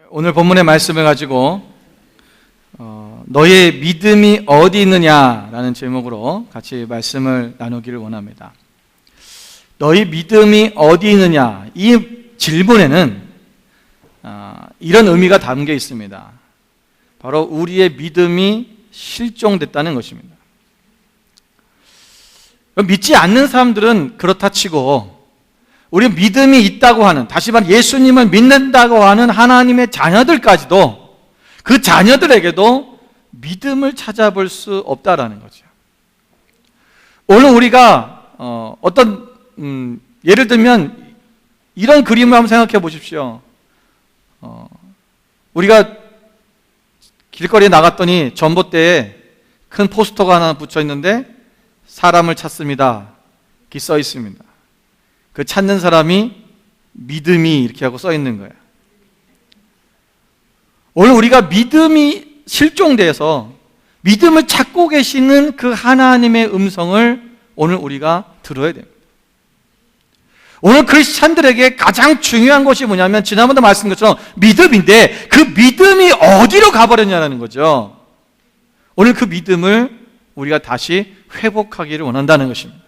오늘 본문의 말씀을 가지고 너의 믿음이 어디 있느냐라는 제목으로 같이 말씀을 나누기를 원합니다. 너희 믿음이 어디 있느냐, 이 질문에는 이런 의미가 담겨 있습니다. 바로 우리의 믿음이 실종됐다는 것입니다. 믿지 않는 사람들은 그렇다 치고 우리 믿음이 있다고 하는, 다시 말해 예수님을 믿는다고 하는 하나님의 자녀들까지도, 그 자녀들에게도 믿음을 찾아볼 수 없다라는 거죠. 오늘 우리가 예를 들면 이런 그림을 한번 생각해 보십시오. 우리가 길거리에 나갔더니 전봇대에 큰 포스터가 하나 붙여 있는데 사람을 찾습니다 이렇게 써 있습니다. 그 찾는 사람이 믿음이 이렇게 하고 써 있는 거예요. 오늘 우리가 믿음이 실종돼서 믿음을 찾고 계시는 그 하나님의 음성을 오늘 우리가 들어야 됩니다. 오늘 크리스찬들에게 가장 중요한 것이 뭐냐면, 지난번에 말씀드린 것처럼 믿음인데 그 믿음이 어디로 가버렸냐는 거죠. 오늘 그 믿음을 우리가 다시 회복하기를 원한다는 것입니다.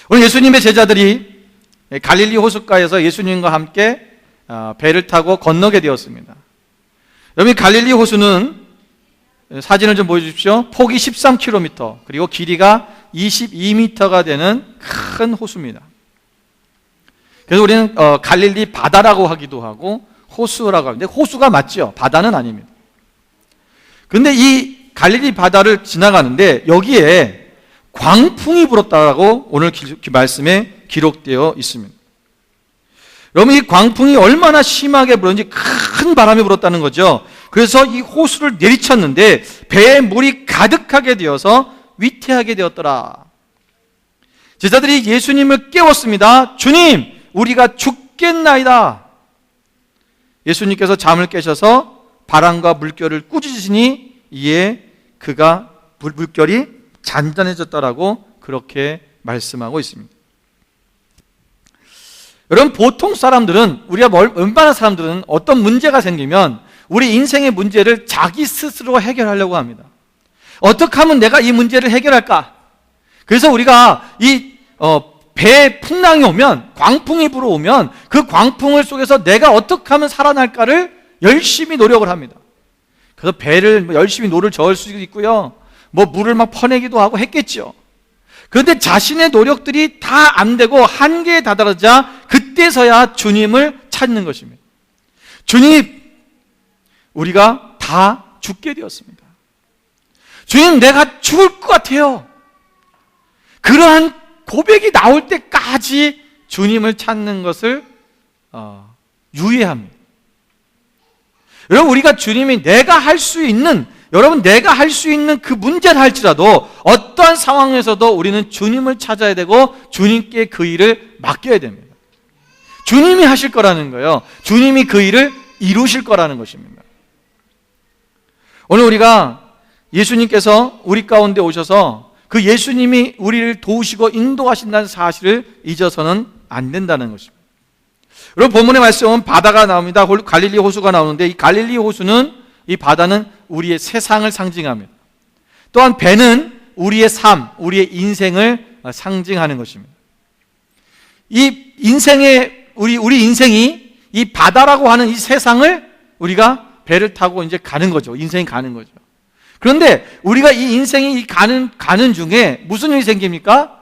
오늘 예수님의 제자들이 갈릴리 호숫가에서 예수님과 함께 배를 타고 건너게 되었습니다. 여러분, 갈릴리 호수는 사진을 좀 보여주십시오. 폭이 13km 그리고 길이가 22m가 되는 큰 호수입니다. 그래서 우리는 갈릴리 바다라고 하기도 하고 호수라고 하는데, 호수가 맞죠? 바다는 아닙니다. 그런데 이 갈릴리 바다를 지나가는데 여기에 광풍이 불었다라고 오늘 말씀에 기록되어 있습니다. 여러분, 이 광풍이 얼마나 심하게 불었는지, 큰 바람이 불었다는 거죠. 그래서 이 호수를 내리쳤는데 배에 물이 가득하게 되어서 위태하게 되었더라. 제자들이 예수님을 깨웠습니다. 주님, 우리가 죽겠나이다. 예수님께서 잠을 깨셔서 바람과 물결을 꾸짖으시니 이에 물결이 잔잔해졌다라고 그렇게 말씀하고 있습니다. 여러분, 보통 사람들은, 우리가 웬만한 사람들은 어떤 문제가 생기면 우리 인생의 문제를 자기 스스로 해결하려고 합니다. 어떻게 하면 내가 이 문제를 해결할까? 그래서 우리가 배에 풍랑이 오면, 광풍이 불어오면 그 광풍을 속에서 내가 어떻게 하면 살아날까를 열심히 노력을 합니다. 그래서 배를 열심히 노를 저을 수도 있고요, 물을 막 퍼내기도 하고 했겠죠. 그런데 자신의 노력들이 다 안 되고 한계에 다다르자 그때서야 주님을 찾는 것입니다. 주님, 우리가 다 죽게 되었습니다. 주님, 내가 죽을 것 같아요. 그러한 고백이 나올 때까지 주님을 찾는 것을 유예합니다. 여러분, 우리가 주님이 내가 할 수 있는 그 문제를 할지라도 어떠한 상황에서도 우리는 주님을 찾아야 되고 주님께 그 일을 맡겨야 됩니다. 주님이 하실 거라는 거예요. 주님이 그 일을 이루실 거라는 것입니다. 오늘 우리가 예수님께서 우리 가운데 오셔서 그 예수님이 우리를 도우시고 인도하신다는 사실을 잊어서는 안 된다는 것입니다. 여러분, 본문의 말씀은 바다가 나옵니다. 갈릴리 호수가 나오는데, 이 갈릴리 호수는, 이 바다는 우리의 세상을 상징합니다. 또한 배는 우리의 삶, 우리의 인생을 상징하는 것입니다. 이 인생의 우리 인생이 이 바다라고 하는 이 세상을 우리가 배를 타고 이제 가는 거죠. 인생이 가는 거죠. 그런데 우리가 이 인생이 가는 중에 무슨 일이 생깁니까?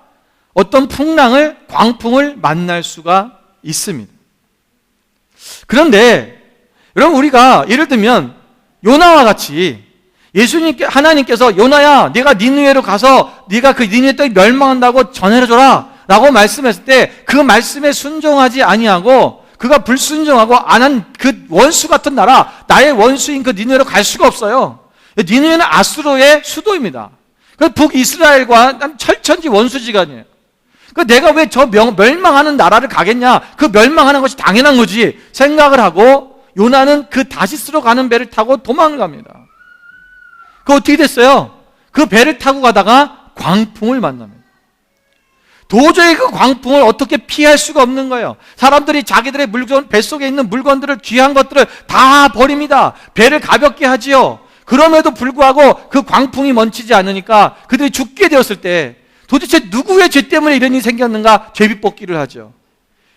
어떤 광풍을 만날 수가 있습니다. 그런데 여러분, 우리가 예를 들면 요나와 같이 하나님께서 요나야, 네가 니느웨로 가서 네가 그 니느웨 땅이 멸망한다고 전해줘라 라고 말씀했을 때 그 말씀에 순종하지 아니하고 그가 불순종하고 안 한 그 원수 같은 나라, 나의 원수인 그 니느웨로 갈 수가 없어요. 니느웨는 아수르의 수도입니다. 그 북이스라엘과 철천지 원수지간이에요. 내가 왜 저 멸망하는 나라를 가겠냐, 그 멸망하는 것이 당연한 거지 생각을 하고 요나는 그 다시스로 가는 배를 타고 도망을 갑니다. 어떻게 됐어요? 그 배를 타고 가다가 광풍을 만납니다. 도저히 그 광풍을 어떻게 피할 수가 없는 거예요. 사람들이 자기들의 물건, 뱃속에 있는 물건들을, 귀한 것들을 다 버립니다. 배를 가볍게 하지요. 그럼에도 불구하고 그 광풍이 멈추지 않으니까 그들이 죽게 되었을 때 도대체 누구의 죄 때문에 이런 일이 생겼는가? 제비 뽑기를 하죠.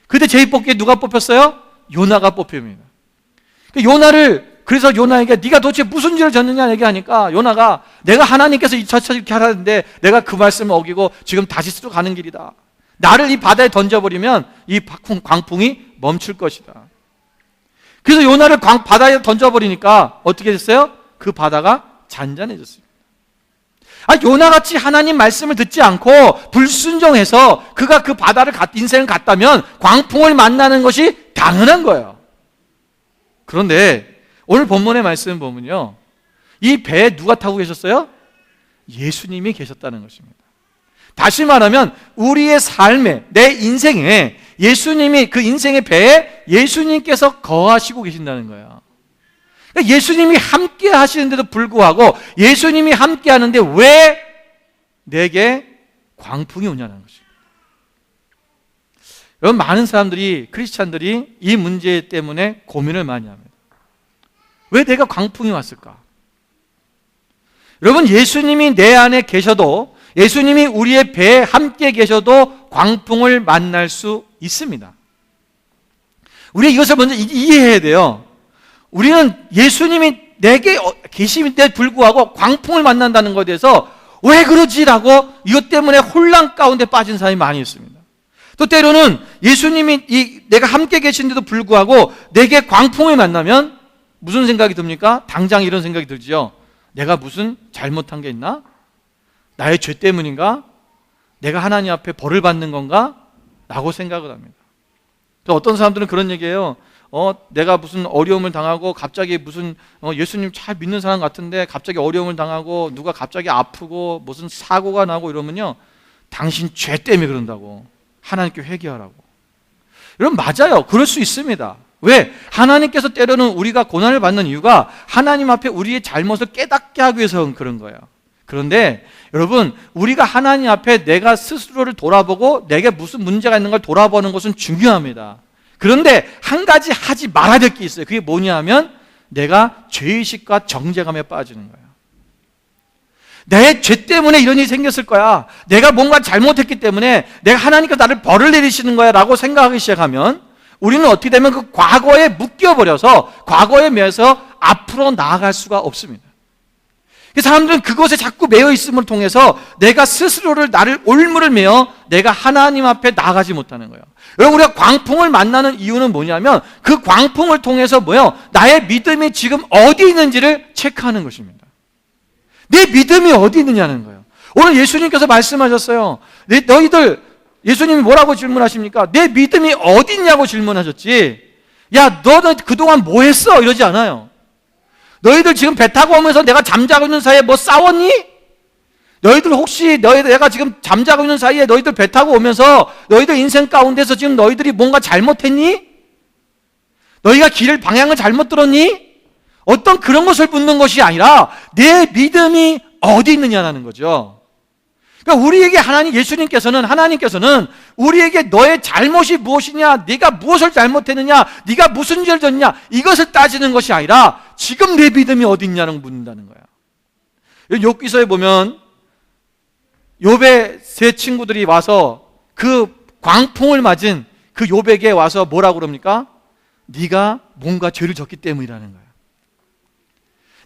그때 제비 뽑기에 누가 뽑혔어요? 요나가 뽑힙니다. 그래서 요나에게 네가 도대체 무슨 죄를 졌느냐 얘기하니까 요나가 내가 하나님께서 이렇게 하라는데 내가 그 말씀을 어기고 지금 다시스로 가는 길이다. 나를 이 바다에 던져버리면 이 광풍이 멈출 것이다. 그래서 요나를 바다에 던져버리니까 어떻게 됐어요? 그 바다가 잔잔해졌습니다. 요나같이 하나님 말씀을 듣지 않고 불순종해서 그가 그 바다를 인생을 갔다면 광풍을 만나는 것이 당연한 거예요. 그런데 오늘 본문의 말씀을 보면요, 이 배에 누가 타고 계셨어요? 예수님이 계셨다는 것입니다. 다시 말하면 우리의 삶에, 내 인생에 예수님이, 그 인생의 배에 예수님께서 거하시고 계신다는 거예요. 그러니까 예수님이 함께 하시는데도 불구하고 예수님이 함께 하는데 왜 내게 광풍이 오냐는 것입니다. 여러분, 많은 사람들이, 크리스찬들이 이 문제 때문에 고민을 많이 합니다. 왜 내가 광풍이 왔을까? 여러분, 예수님이 내 안에 계셔도, 예수님이 우리의 배에 함께 계셔도 광풍을 만날 수 있습니다. 우리가 이것을 먼저 이해해야 돼요. 우리는 예수님이 내게 계심인데 불구하고 광풍을 만난다는 것에 대해서 왜 그러지라고 이것 때문에 혼란 가운데 빠진 사람이 많이 있습니다. 또 때로는 예수님이 내가 함께 계신데도 불구하고 내게 광풍을 만나면 무슨 생각이 듭니까? 당장 이런 생각이 들지요. 내가 무슨 잘못한 게 있나? 나의 죄 때문인가? 내가 하나님 앞에 벌을 받는 건가? 라고 생각을 합니다. 또 어떤 사람들은 그런 얘기예요. 내가 무슨 어려움을 당하고 갑자기 무슨 예수님 잘 믿는 사람 같은데 갑자기 어려움을 당하고 누가 갑자기 아프고 무슨 사고가 나고 이러면요, 당신 죄 때문에 그런다고 하나님께 회개하라고. 여러분, 맞아요. 그럴 수 있습니다. 왜? 하나님께서 때로는 우리가 고난을 받는 이유가 하나님 앞에 우리의 잘못을 깨닫게 하기 위해서 그런 거예요. 그런데 여러분, 우리가 하나님 앞에 내가 스스로를 돌아보고 내게 무슨 문제가 있는 걸 돌아보는 것은 중요합니다. 그런데 한 가지 하지 말아야 될 게 있어요. 그게 뭐냐 하면 내가 죄의식과 정죄감에 빠지는 거예요. 내 죄 때문에 이런 일이 생겼을 거야. 내가 뭔가 잘못했기 때문에 내가 하나님께서 나를 벌을 내리시는 거야 라고 생각하기 시작하면 우리는 어떻게 되면 그 과거에 묶여버려서 과거에 매여서 앞으로 나아갈 수가 없습니다. 사람들은 그것에 자꾸 매여 있음을 통해서 내가 스스로를, 나를 올무를 매어 내가 하나님 앞에 나아가지 못하는 거예요. 여러분, 우리가 광풍을 만나는 이유는 뭐냐면 그 광풍을 통해서 나의 믿음이 지금 어디 있는지를 체크하는 것입니다. 내 믿음이 어디 있느냐는 거예요. 오늘 예수님께서 말씀하셨어요. 너희들, 예수님이 뭐라고 질문하십니까? 내 믿음이 어디 있냐고 질문하셨지. 야, 너는 그동안 뭐 했어? 이러지 않아요. 너희들 지금 배 타고 오면서 내가 잠자고 있는 사이에 뭐 싸웠니? 너희들 혹시 내가 지금 잠자고 있는 사이에 너희들 배 타고 오면서 너희들 인생 가운데서 지금 너희들이 뭔가 잘못했니? 너희가 방향을 잘못 들었니? 어떤 그런 것을 묻는 것이 아니라 내 믿음이 어디 있느냐는 거죠. 그러니까 우리에게 하나님께서는 우리에게 너의 잘못이 무엇이냐, 네가 무엇을 잘못했느냐, 네가 무슨 죄를 졌냐, 이것을 따지는 것이 아니라 지금 내 믿음이 어디 있냐는 걸 묻는다는 거야. 욥기서에 보면 욥의 세 친구들이 와서 그 광풍을 맞은 그 욥에게 와서 뭐라고 그럽니까? 네가 뭔가 죄를 졌기 때문이라는 거야.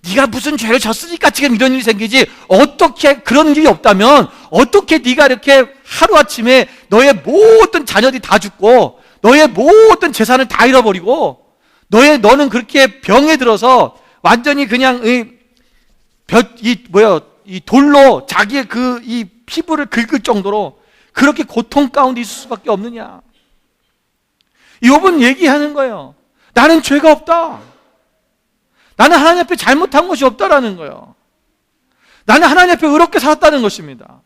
네가 무슨 죄를 졌으니까 지금 이런 일이 생기지, 어떻게 그런 일이 없다면 어떻게 네가 이렇게 하루아침에 너의 모든 자녀들이 다 죽고 너의 모든 재산을 다 잃어버리고 너는 그렇게 병에 들어서 완전히 그냥 이 돌로 자기의 이 피부를 긁을 정도로 그렇게 고통 가운데 있을 수밖에 없느냐. 욥은 얘기하는 거예요. 나는 죄가 없다. 나는 하나님 앞에 잘못한 것이 없다라는 거예요. 나는 하나님 앞에 의롭게 살았다는 것입니다.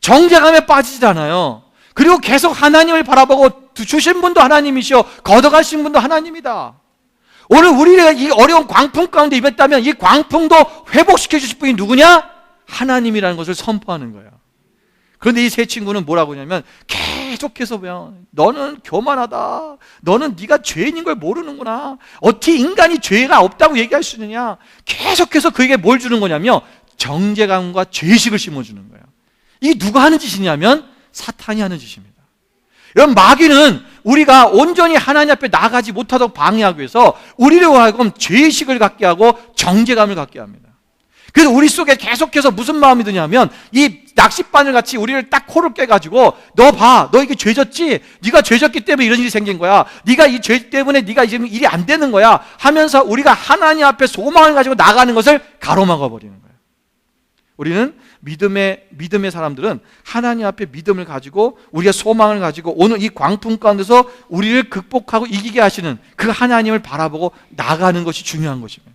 정죄감에 빠지지 않아요. 그리고 계속 하나님을 바라보고 주신 분도 하나님이시오, 걷어가신 분도 하나님이다. 오늘 우리가 이 어려운 광풍 가운데 임했다면 이 광풍도 회복시켜 주실 분이 누구냐? 하나님이라는 것을 선포하는 거예요. 그런데 이 세 친구는 뭐라고 하냐면 계속해서 너는 교만하다. 너는 네가 죄인인 걸 모르는구나. 어떻게 인간이 죄가 없다고 얘기할 수 있느냐. 계속해서 그에게 뭘 주는 거냐면 정죄감과 죄의식을 심어주는 거예요. 이게 누가 하는 짓이냐면 사탄이 하는 짓입니다. 여러분, 마귀는 우리가 온전히 하나님 앞에 나가지 못하도록 방해하기 위해서 우리를 하여금 죄의식을 갖게 하고 정죄감을 갖게 합니다. 그래서 우리 속에 계속해서 무슨 마음이 드냐면 이 낚싯바늘 같이 우리를 딱 코를 깨가지고 너 봐, 너 이게 죄졌지? 네가 죄졌기 때문에 이런 일이 생긴 거야. 네가 이 죄 때문에 네가 지금 일이 안 되는 거야 하면서 우리가 하나님 앞에 소망을 가지고 나가는 것을 가로막아 버리는 거예요. 우리는 믿음의 사람들은 하나님 앞에 믿음을 가지고 우리가 소망을 가지고 오늘 이 광풍 가운데서 우리를 극복하고 이기게 하시는 그 하나님을 바라보고 나가는 것이 중요한 것입니다.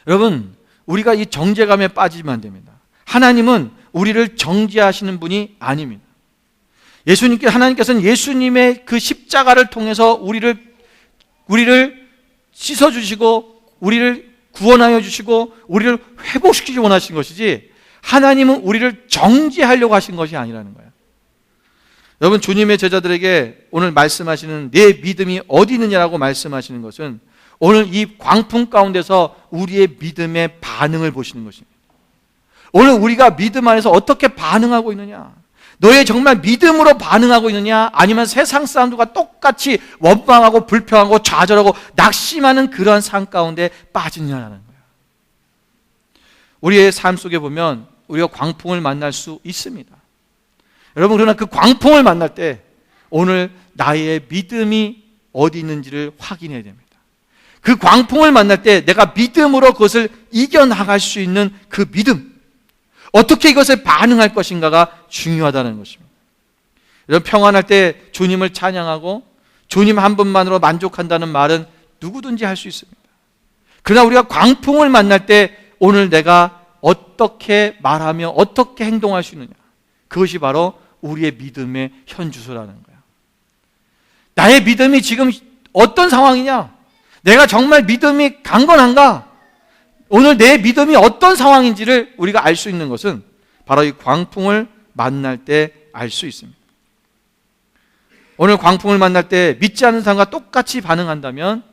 여러분, 우리가 이 정죄감에 빠지면 안 됩니다. 하나님은 우리를 정죄하시는 분이 아닙니다. 하나님께서는 예수님의 그 십자가를 통해서 우리를 씻어주시고 우리를 구원하여 주시고 우리를 회복시키기 원하신 것이지 하나님은 우리를 정죄하려고 하신 것이 아니라는 거예요. 여러분, 주님의 제자들에게 오늘 말씀하시는 내 믿음이 어디 있느냐라고 말씀하시는 것은 오늘 이 광풍 가운데서 우리의 믿음의 반응을 보시는 것입니다. 오늘 우리가 믿음 안에서 어떻게 반응하고 있느냐, 너의 정말 믿음으로 반응하고 있느냐, 아니면 세상 사람들과 똑같이 원망하고 불평하고 좌절하고 낙심하는 그러한 삶 가운데 빠지느냐라는 거예요. 우리의 삶 속에 보면 우리가 광풍을 만날 수 있습니다. 여러분, 그러나 그 광풍을 만날 때 오늘 나의 믿음이 어디 있는지를 확인해야 됩니다. 그 광풍을 만날 때 내가 믿음으로 그것을 이겨나갈 수 있는 그 믿음, 어떻게 이것에 반응할 것인가가 중요하다는 것입니다. 여러분, 평안할 때 주님을 찬양하고 주님 한 분만으로 만족한다는 말은 누구든지 할 수 있습니다. 그러나 우리가 광풍을 만날 때 오늘 내가 어떻게 말하며 어떻게 행동할 수 있느냐, 그것이 바로 우리의 믿음의 현주소라는 거예요. 나의 믿음이 지금 어떤 상황이냐, 내가 정말 믿음이 강건한가, 오늘 내 믿음이 어떤 상황인지를 우리가 알 수 있는 것은 바로 이 광풍을 만날 때 알 수 있습니다. 오늘 광풍을 만날 때 믿지 않는 사람과 똑같이 반응한다면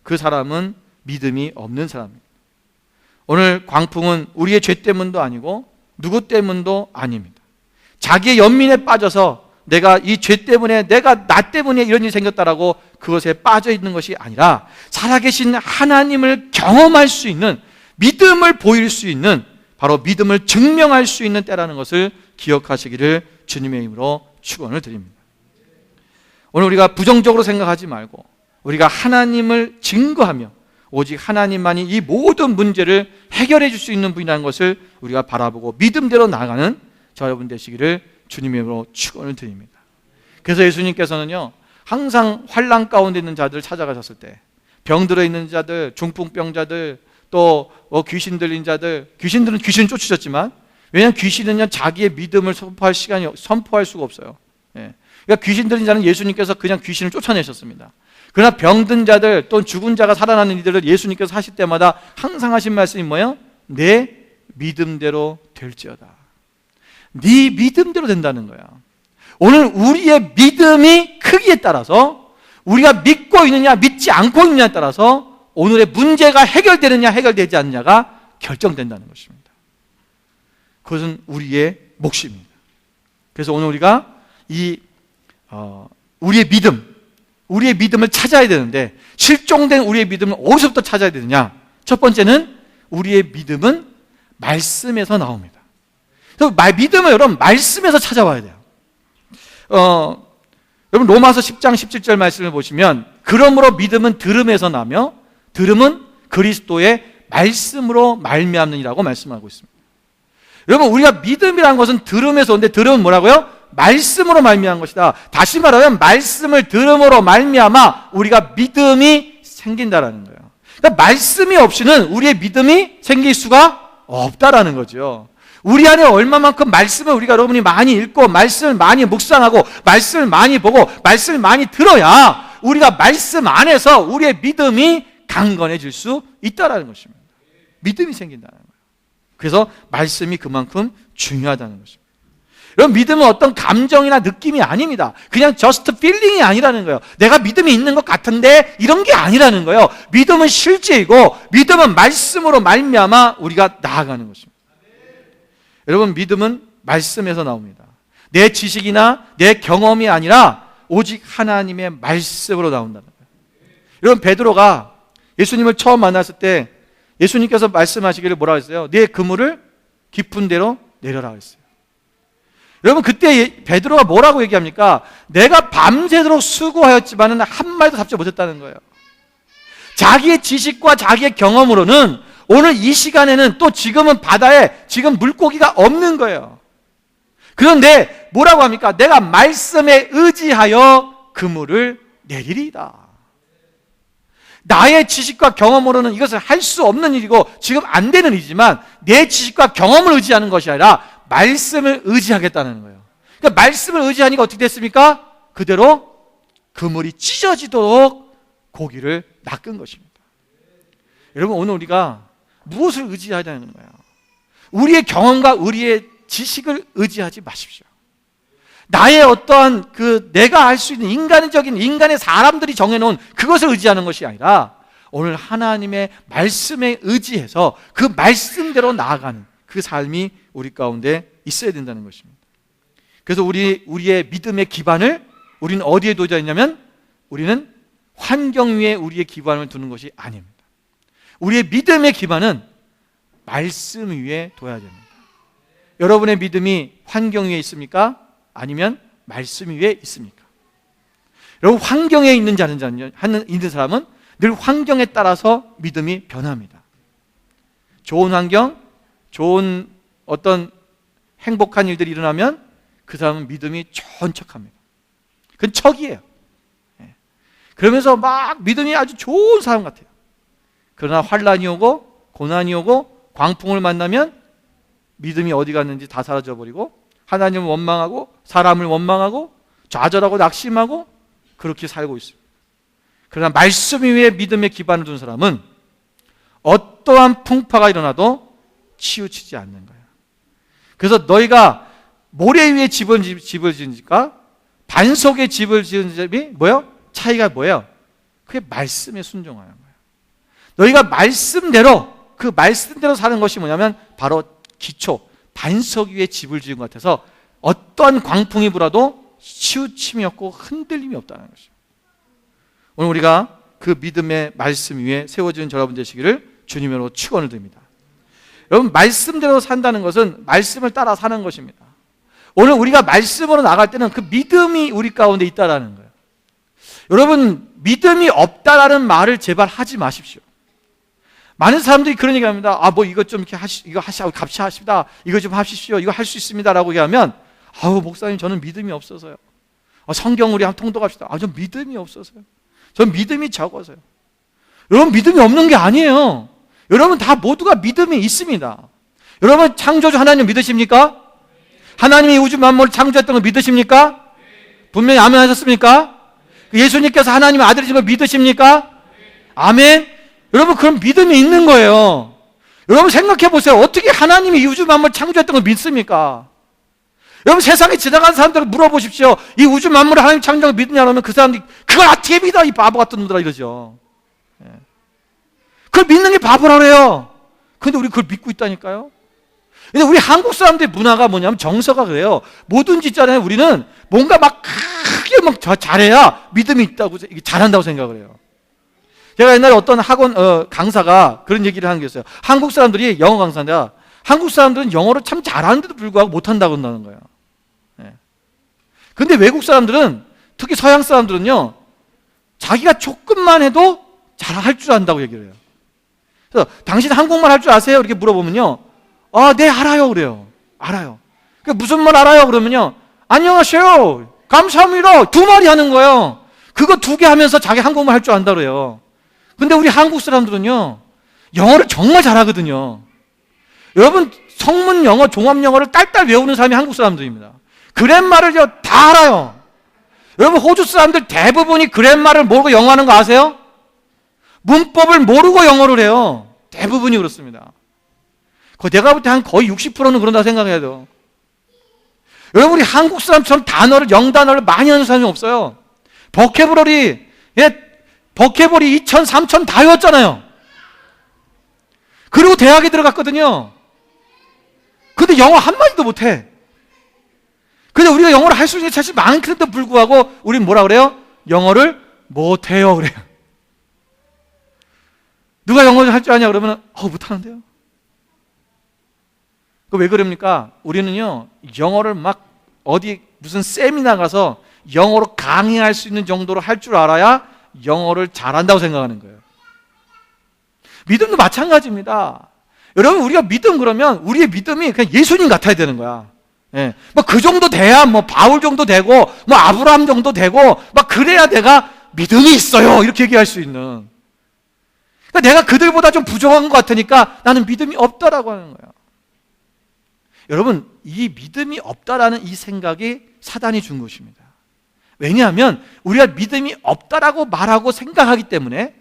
그 사람은 믿음이 없는 사람입니다. 오늘 광풍은 우리의 죄 때문도 아니고 누구 때문도 아닙니다. 자기의 연민에 빠져서 내가 이 죄 때문에 나 때문에 이런 일이 생겼다라고 그것에 빠져 있는 것이 아니라 살아계신 하나님을 경험할 수 있는, 믿음을 보일 수 있는, 바로 믿음을 증명할 수 있는 때라는 것을 기억하시기를 주님의 이름으로 축원을 드립니다. 오늘 우리가 부정적으로 생각하지 말고 우리가 하나님을 증거하며 오직 하나님만이 이 모든 문제를 해결해 줄 수 있는 분이라는 것을 우리가 바라보고 믿음대로 나아가는 저 여러분 되시기를 주님의 이름으로 축원을 드립니다. 그래서 예수님께서는요, 항상 환난 가운데 있는 자들을 찾아가셨을 때 병들어 있는 자들, 중풍병자들, 또 귀신 들린 자들, 귀신들은 귀신을 쫓으셨지만, 왜냐하면 귀신은요 자기의 믿음을 선포할 수가 없어요. 그러니까 귀신 들린 자는 예수님께서 그냥 귀신을 쫓아내셨습니다. 그러나 병든 자들, 또 죽은 자가 살아나는 이들을 예수님께서 하실 때마다 항상 하신 말씀이 뭐예요? 내 믿음대로 될지어다. 네 믿음대로 된다는 거야. 오늘 우리의 믿음이 크기에 따라서, 우리가 믿고 있느냐 믿지 않고 있느냐에 따라서 오늘의 문제가 해결되느냐 해결되지 않느냐가 결정된다는 것입니다. 그것은 우리의 몫입니다. 그래서 오늘 우리가 우리의 믿음을 찾아야 되는데, 실종된 우리의 믿음을 어디서부터 찾아야 되느냐? 첫 번째는 우리의 믿음은 말씀에서 나옵니다. 그래서 믿음을 여러분 말씀에서 찾아와야 돼요. 여러분 로마서 10장 17절 말씀을 보시면, 그러므로 믿음은 들음에서 나며 들음은 그리스도의 말씀으로 말미암느니라고 말씀하고 있습니다. 여러분, 우리가 믿음이라는 것은 들음에서 오는데, 들음은 뭐라고요? 말씀으로 말미암은 것이다. 다시 말하면 말씀을 들음으로 말미암아 우리가 믿음이 생긴다라는 거예요. 그러니까 말씀이 없이는 우리의 믿음이 생길 수가 없다라는 거죠. 우리 안에 얼마만큼 말씀을 우리가 여러분이 많이 읽고 말씀을 많이 묵상하고 말씀을 많이 보고 말씀을 많이 들어야 우리가 말씀 안에서 우리의 믿음이 강건해질 수 있다라는 것입니다. 믿음이 생긴다는 거예요. 그래서 말씀이 그만큼 중요하다는 것입니다. 여러분, 믿음은 어떤 감정이나 느낌이 아닙니다. 그냥 just feeling이 아니라는 거예요. 내가 믿음이 있는 것 같은데 이런 게 아니라는 거예요. 믿음은 실제이고 믿음은 말씀으로 말미암아 우리가 나아가는 것입니다. 여러분, 믿음은 말씀에서 나옵니다. 내 지식이나 내 경험이 아니라 오직 하나님의 말씀으로 나온다는 거예요. 여러분, 베드로가 예수님을 처음 만났을 때 예수님께서 말씀하시기를 뭐라고 했어요? 네 그물을 깊은 데로 내려라 했어요. 여러분, 그때 베드로가 뭐라고 얘기합니까? 내가 밤새도록 수고하였지만 한 마디도 답지 못했다는 거예요. 자기의 지식과 자기의 경험으로는 오늘 이 시간에는 또 지금은 바다에 지금 물고기가 없는 거예요. 그런데 뭐라고 합니까? 내가 말씀에 의지하여 그물을 내리리이다. 나의 지식과 경험으로는 이것을 할 수 없는 일이고 지금 안 되는 일이지만 내 지식과 경험을 의지하는 것이 아니라 말씀을 의지하겠다는 거예요. 그러니까 말씀을 의지하니까 어떻게 됐습니까? 그대로 그물이 찢어지도록 고기를 낚은 것입니다. 여러분, 오늘 우리가 무엇을 의지해야 되는 거예요? 우리의 경험과 우리의 지식을 의지하지 마십시오. 나의 어떠한 내가 할 수 있는 인간의 사람들이 정해놓은 그것을 의지하는 것이 아니라 오늘 하나님의 말씀에 의지해서 그 말씀대로 나아가는 그 삶이 우리 가운데 있어야 된다는 것입니다. 그래서 우리의 믿음의 기반을 우리는 어디에 둬야 있냐면 우리는 환경 위에 우리의 기반을 두는 것이 아닙니다. 우리의 믿음의 기반은 말씀 위에 둬야 됩니다. 여러분의 믿음이 환경 위에 있습니까? 아니면 말씀 위에 있습니까? 여러분, 환경에 있는 사람은 늘 환경에 따라서 믿음이 변합니다. 좋은 환경, 좋은 어떤 행복한 일들이 일어나면 그 사람은 믿음이 좋은 척합니다. 그건 척이에요. 그러면서 막 믿음이 아주 좋은 사람 같아요. 그러나 환란이 오고 고난이 오고 광풍을 만나면 믿음이 어디 갔는지 다 사라져버리고 하나님을 원망하고 사람을 원망하고 좌절하고 낙심하고 그렇게 살고 있습니다. 그러나 말씀 위에 믿음의 기반을 둔 사람은 어떠한 풍파가 일어나도 치우치지 않는 거예요. 그래서 너희가 모래 위에 집을 지으니까 반석에 집을 지은 점이 뭐예요? 차이가 뭐예요? 그게 말씀에 순종하는 거예요. 너희가 그 말씀대로 사는 것이 뭐냐면 바로 기초, 반석 위에 집을 지은 것 같아서 어떠한 광풍이 불어도 치우침이 없고 흔들림이 없다는 것이죠. 오늘 우리가 그 믿음의 말씀 위에 세워지는 여러분 되시기를 주님으로 축원을 드립니다. 여러분, 말씀대로 산다는 것은 말씀을 따라 사는 것입니다. 오늘 우리가 말씀으로 나갈 때는 그 믿음이 우리 가운데 있다라는 거예요. 여러분, 믿음이 없다라는 말을 제발 하지 마십시오. 많은 사람들이 그런 얘기 합니다. 이것 좀 이렇게 이거 같이 하십니다. 이거 좀 하십시오. 이거 할 수 있습니다. 라고 얘기하면, 목사님, 저는 믿음이 없어서요. 성경 우리 한번 통독합시다. 전 믿음이 없어서요. 전 믿음이 적어서요. 여러분, 믿음이 없는 게 아니에요. 여러분 다 모두가 믿음이 있습니다. 여러분, 창조주 하나님 믿으십니까? 하나님이 우주 만물을 창조했던 걸 믿으십니까? 분명히 아멘 하셨습니까? 예수님께서 하나님의 아들이신 걸 믿으십니까? 아멘. 여러분, 그럼 믿음이 있는 거예요. 여러분 생각해 보세요. 어떻게 하나님이 이 우주 만물을 창조했던 걸 믿습니까? 여러분, 세상에 지나가는 사람들을 물어보십시오. 이 우주 만물을 하나님 창조한 걸 믿느냐 그러면 그 사람들이 그걸 어떻게 믿어, 이 바보 같은 놈들아, 이러죠. 그걸 믿는 게 바보라 그래요. 근데 우리 그걸 믿고 있다니까요. 근데 우리 한국 사람들의 문화가 뭐냐면 정서가 그래요. 뭐든지 있잖아요. 우리는 뭔가 막 크게 막 잘해야 믿음이 있다고, 잘한다고 생각을 해요. 제가 옛날에 어떤 학원 강사가 그런 얘기를 하는 게 있어요. 한국 사람들이 영어 강사인데 한국 사람들은 영어를 참 잘하는데도 불구하고 못한다고 한다는 거예요. 근데 외국 사람들은, 특히 서양 사람들은요, 자기가 조금만 해도 잘할 줄 안다고 얘기를 해요. 그래서 당신 한국말 할 줄 아세요? 이렇게 물어보면요, 네, 알아요. 그래요. 알아요. 무슨 말 알아요? 그러면요, 안녕하세요, 감사합니다, 두 마리 하는 거예요. 그거 두 개 하면서 자기 한국말 할 줄 안다 그래요. 근데 우리 한국 사람들은요, 영어를 정말 잘하거든요. 여러분, 성문 영어, 종합 영어를 딸딸 외우는 사람이 한국 사람들입니다. 그랜마를요 다 알아요. 여러분, 호주 사람들 대부분이 그랜마를 모르고 영어 하는 거 아세요? 문법을 모르고 영어를 해요. 대부분이 그렇습니다. 내가 볼 때 한 거의 60%는 그런다고 생각해야 돼요. 여러분, 우리 한국 사람처럼 영단어를 많이 하는 사람이 없어요. 버케브러리 2000, 3000 다 외웠잖아요. 그리고 대학에 들어갔거든요. 근데 영어 한마디도 못해. 근데 우리가 영어를 할 수 있는 게 사실 많은데도 불구하고 우리는 뭐라 그래요? 영어를 못해요 그래요. 누가 영어를 할 줄 아냐 그러면 못하는데요. 왜 그럽니까? 우리는요, 영어를 막 어디 무슨 세미나 가서 영어로 강의할 수 있는 정도로 할 줄 알아야 영어를 잘한다고 생각하는 거예요. 믿음도 마찬가지입니다. 여러분, 우리가 믿음 그러면 우리의 믿음이 그냥 예수님 같아야 되는 거야. 예. 그 정도 돼야 바울 정도 되고 아브라함 정도 되고 그래야 내가 믿음이 있어요 이렇게 얘기할 수 있는. 그러니까 내가 그들보다 좀 부족한 것 같으니까 나는 믿음이 없다라고 하는 거예요. 여러분, 이 믿음이 없다라는 이 생각이 사단이 준 것입니다. 왜냐하면 우리가 믿음이 없다라고 말하고 생각하기 때문에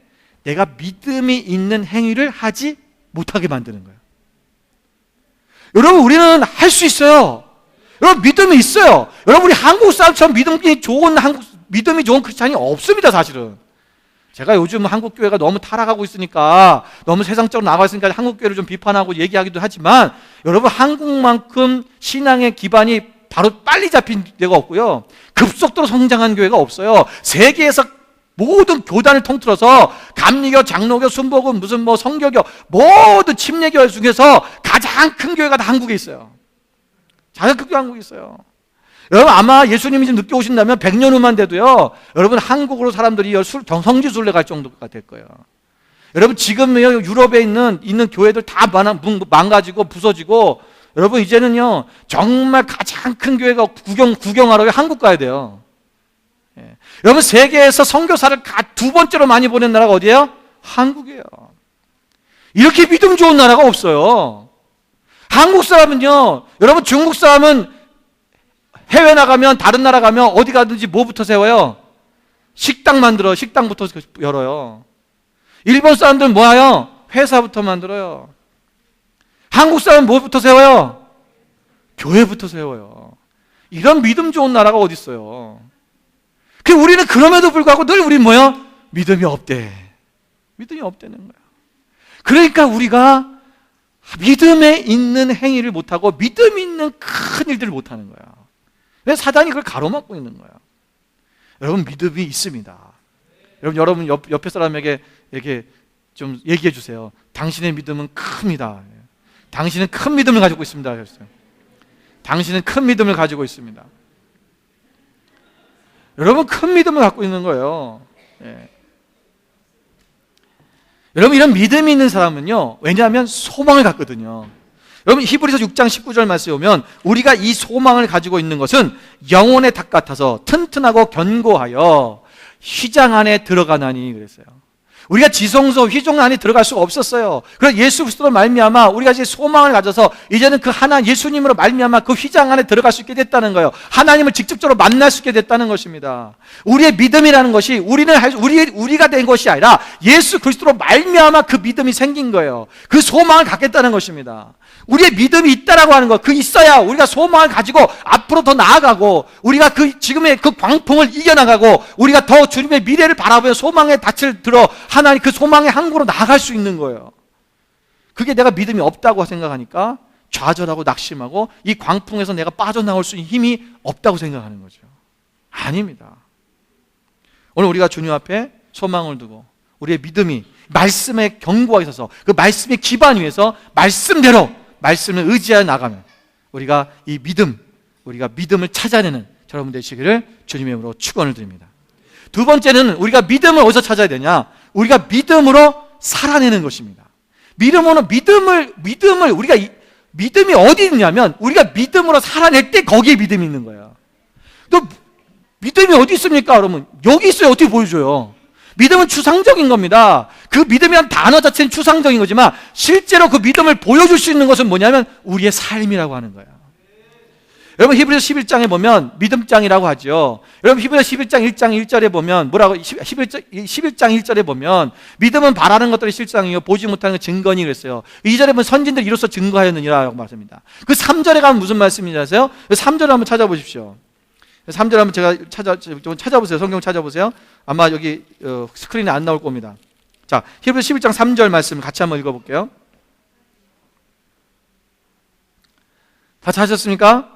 내가 믿음이 있는 행위를 하지 못하게 만드는 거예요. 여러분, 우리는 할 수 있어요. 여러분, 믿음이 있어요. 여러분, 우리 한국 사람처럼 믿음이 좋은 크리스찬이 없습니다, 사실은. 제가 요즘 한국 교회가 너무 타락하고 있으니까, 너무 세상적으로 나가 있으니까 한국 교회를 좀 비판하고 얘기하기도 하지만, 여러분, 한국만큼 신앙의 기반이 바로 빨리 잡힌 데가 없고요, 급속도로 성장한 교회가 없어요. 세계에서 모든 교단을 통틀어서 감리교, 장로교, 순복음, 무슨 성교교, 모든 침례교 중에서 가장 큰 교회가 다 한국에 있어요. 가장 큰 교회가 한국에 있어요. 여러분, 아마 예수님이 좀 늦게 오신다면 100년 후만 돼도요, 여러분, 한국으로 사람들이 성지순례 갈 정도가 될 거예요. 여러분, 지금 유럽에 있는 교회들 다 망가지고 부서지고, 여러분, 이제는요, 정말 가장 큰 교회가 구경하러 한국 가야 돼요. 예. 여러분, 세계에서 선교사를 두 번째로 많이 보낸 나라가 어디예요? 한국이에요. 이렇게 믿음 좋은 나라가 없어요. 한국 사람은요, 여러분, 중국 사람은 해외 나가면, 다른 나라 가면 어디 가든지 뭐부터 세워요? 식당 만들어요. 식당부터 열어요. 일본 사람들은 뭐예요? 회사부터 만들어요. 한국 사람은 뭐부터 세워요? 교회부터 세워요. 이런 믿음 좋은 나라가 어디 있어요? 우리는 그럼에도 불구하고 늘 우리 뭐야? 믿음이 없대. 믿음이 없다는 거야. 그러니까 우리가 믿음에 있는 행위를 못하고 믿음 있는 큰 일들을 못하는 거야. 왜 사단이 그걸 가로막고 있는 거야? 여러분, 믿음이 있습니다. 여러분 옆에 사람에게 이렇게 좀 얘기해 주세요. 당신의 믿음은 큽니다. 당신은 큰 믿음을 가지고 있습니다. 당신은 큰 믿음을 가지고 있습니다. 여러분, 큰 믿음을 갖고 있는 거예요. 예. 여러분, 이런 믿음이 있는 사람은요, 왜냐하면 소망을 갖거든요. 여러분, 히브리서 6장 19절 말씀에 오면 우리가 이 소망을 가지고 있는 것은 영혼의 닭 같아서 튼튼하고 견고하여 휘장 안에 들어가나니 그랬어요. 우리가 지성소 휘종 안에 들어갈 수가 없었어요. 그래서 예수 그리스도로 말미암아 우리가 이제 소망을 가져서 이제는 그 예수님으로 말미암아 그 휘장 안에 들어갈 수 있게 됐다는 거예요. 하나님을 직접적으로 만날 수 있게 됐다는 것입니다. 우리의 믿음이라는 것이 우리가 된 것이 아니라 예수 그리스도로 말미암아 그 믿음이 생긴 거예요. 그 소망을 갖겠다는 것입니다. 우리의 믿음이 있다라고 하는 것, 있어야 우리가 소망을 가지고 앞으로 더 나아가고 우리가 지금의 그 광풍을 이겨나가고 우리가 더 주님의 미래를 바라보며 소망의 닻을 들어 하나님 그 소망의 항구로 나아갈 수 있는 거예요. 그게 내가 믿음이 없다고 생각하니까 좌절하고 낙심하고 이 광풍에서 내가 빠져나올 수 있는 힘이 없다고 생각하는 거죠. 아닙니다. 오늘 우리가 주님 앞에 소망을 두고 우리의 믿음이 말씀에 견고하게 서서 그 말씀의 기반 위에서 말씀대로 말씀을 의지하여 나가면 우리가 우리가 믿음을 찾아내는 여러분 되시기를 주님의 이름으로 축원을 드립니다. 두 번째는 우리가 믿음을 어디서 찾아야 되냐? 우리가 믿음으로 살아내는 것입니다. 우리가 믿음이 어디 있냐면 우리가 믿음으로 살아낼 때 거기에 믿음이 있는 거예요. 또 믿음이 어디 있습니까? 여러분, 여기 있어요. 어떻게 보여줘요? 믿음은 추상적인 겁니다. 그 믿음이란 단어 자체는 추상적인 거지만 실제로 그 믿음을 보여줄 수 있는 것은 뭐냐면 우리의 삶이라고 하는 거예요. 여러분 히브리서 11장에 보면 믿음장이라고 하죠. 여러분 히브리서 11장 1장 1절에 보면 뭐라고 11장 1절에 보면 믿음은 바라는 것들의 실상이요 보지 못하는 것 증거니 그랬어요. 2절에 보면 선진들 이로써 증거하였느니라고 말씀합니다. 그 3절에 가면 무슨 말씀인지 아세요? 3절을 한번 찾아보십시오. 3절 한번 제가 찾아보세요. 성경 찾아보세요. 아마 여기 스크린에 안 나올 겁니다. 자, 히브리서 11장 3절 말씀 같이 한번 읽어볼게요. 다 찾으셨습니까?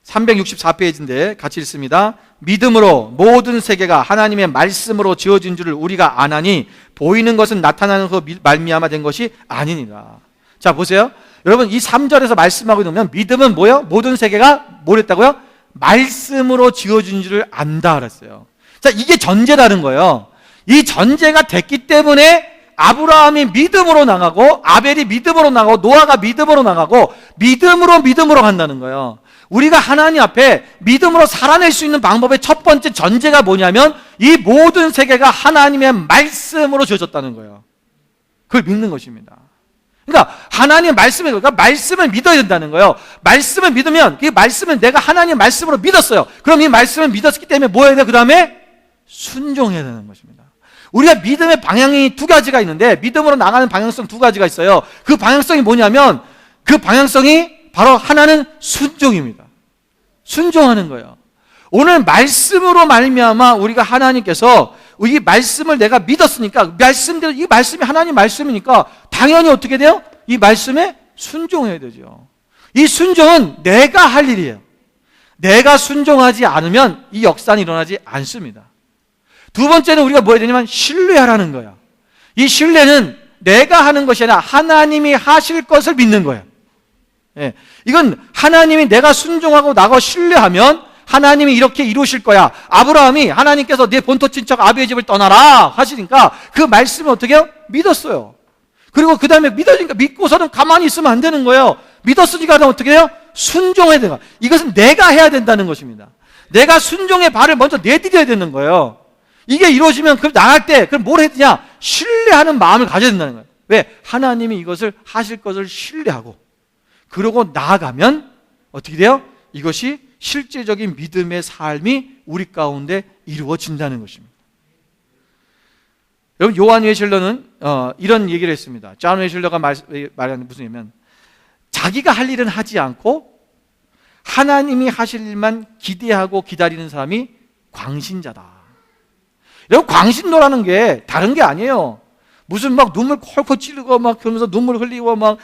364페이지인데 같이 읽습니다. 믿음으로 모든 세계가 하나님의 말씀으로 지어진 줄을 우리가 아나니 보이는 것은 나타나는 것 말미암아 된 것이 아니니라. 자, 보세요. 여러분 이 3절에서 말씀하고 있는 믿음은 뭐예요? 모든 세계가 뭐랬다고요? 말씀으로 지어진 줄을 안다 그랬어요. 자, 이게 전제라는 거예요. 이 전제가 됐기 때문에 아브라함이 믿음으로 나가고 아벨이 믿음으로 나가고 노아가 믿음으로 나가고 믿음으로 간다는 거예요. 우리가 하나님 앞에 믿음으로 살아낼 수 있는 방법의 첫 번째 전제가 뭐냐면 이 모든 세계가 하나님의 말씀으로 지어졌다는 거예요. 그걸 믿는 것입니다. 그러니까 하나님의 말씀을, 그러니까 말씀을 믿어야 된다는 거예요. 말씀을 믿으면 이 말씀은 내가 하나님의 말씀으로 믿었어요. 그럼 이 말씀을 믿었기 때문에 뭐 해야 돼요? 그 다음에 순종해야 되는 것입니다. 우리가 믿음의 방향이 두 가지가 있는데 믿음으로 나가는 방향성 두 가지가 있어요. 그 방향성이 뭐냐면 그 방향성이 바로 하나는 순종입니다. 순종하는 거예요. 오늘 말씀으로 말미암아 우리가 하나님께서 이 말씀을 내가 믿었으니까 말씀대로 이 말씀이 하나님 말씀이니까 당연히 어떻게 돼요? 이 말씀에 순종해야 되죠. 이 순종은 내가 할 일이에요. 내가 순종하지 않으면 이 역사는 일어나지 않습니다. 두 번째는 우리가 뭐 해야 되냐면 신뢰하라는 거야. 이 신뢰는 내가 하는 것이 아니라 하나님이 하실 것을 믿는 거예요. 예. 이건 하나님이 내가 순종하고 나가 신뢰하면 하나님이 이렇게 이루실 거야. 아브라함이 하나님께서 내 본토 친척 아비의 집을 떠나라 하시니까 그 말씀을 어떻게 해요? 믿었어요. 그리고 그 다음에 믿어지니까 믿고서는 가만히 있으면 안 되는 거예요. 믿었으니까 어떻게 해요? 순종해야 돼요. 이것은 내가 해야 된다는 것입니다. 내가 순종의 발을 먼저 내디뎌야 되는 거예요. 이게 이루어지면 그럼 나갈 때 그럼 뭘 해야 되냐? 신뢰하는 마음을 가져야 된다는 거예요. 왜? 하나님이 이것을 하실 것을 신뢰하고 그러고 나아가면 어떻게 돼요? 이것이 실제적인 믿음의 삶이 우리 가운데 이루어진다는 것입니다. 여러분 요한 웨슬러는 이런 얘기를 했습니다. 존 웨슬러가 말하는 무슨 얘기냐면 자기가 할 일은 하지 않고 하나님이 하실 일만 기대하고 기다리는 사람이 광신자다. 여러분 광신도라는 게 다른 게 아니에요. 무슨 막 눈물 콜콜 찌르고 막 그러면서 눈물 흘리고 막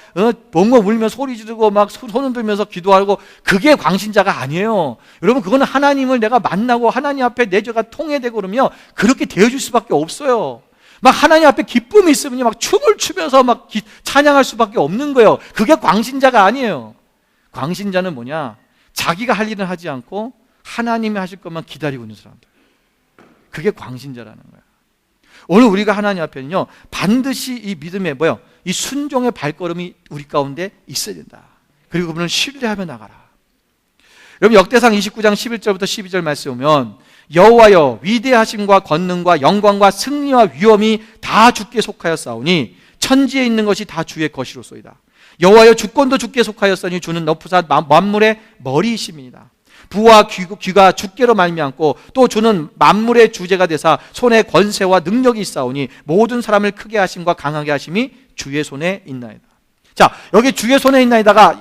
벙벙 울며 소리 지르고 막 손 흔들면서 기도하고 그게 광신자가 아니에요. 여러분 그거는 하나님을 내가 만나고 하나님 앞에 내 죄가 통회되고 그러면 그렇게 되어줄 수밖에 없어요. 막 하나님 앞에 기쁨이 있으면 막 춤을 추면서 막 찬양할 수밖에 없는 거예요. 그게 광신자가 아니에요. 광신자는 뭐냐? 자기가 할 일은 하지 않고 하나님이 하실 것만 기다리고 있는 사람들. 그게 광신자라는 거예요. 오늘 우리가 하나님 앞에는요 반드시 이 믿음의 뭐요? 이 순종의 발걸음이 우리 가운데 있어야 된다. 그리고 그분을 신뢰하며 나가라. 여러분 역대상 29장 11절부터 12절 말씀 보면 여호와여 위대하심과 권능과 영광과 승리와 위엄이 다 주께 속하였사오니 천지에 있는 것이 다 주의 것이로소이다. 여호와여 주권도 주께 속하였으니 주는 너프사 만물의 머리이심이니이다. 부와 귀가 주께로 말미암고 또 주는 만물의 주제가 되사 손에 권세와 능력이 있사오니 모든 사람을 크게 하심과 강하게 하심이 주의 손에 있나이다. 자, 여기 주의 손에 있나이다가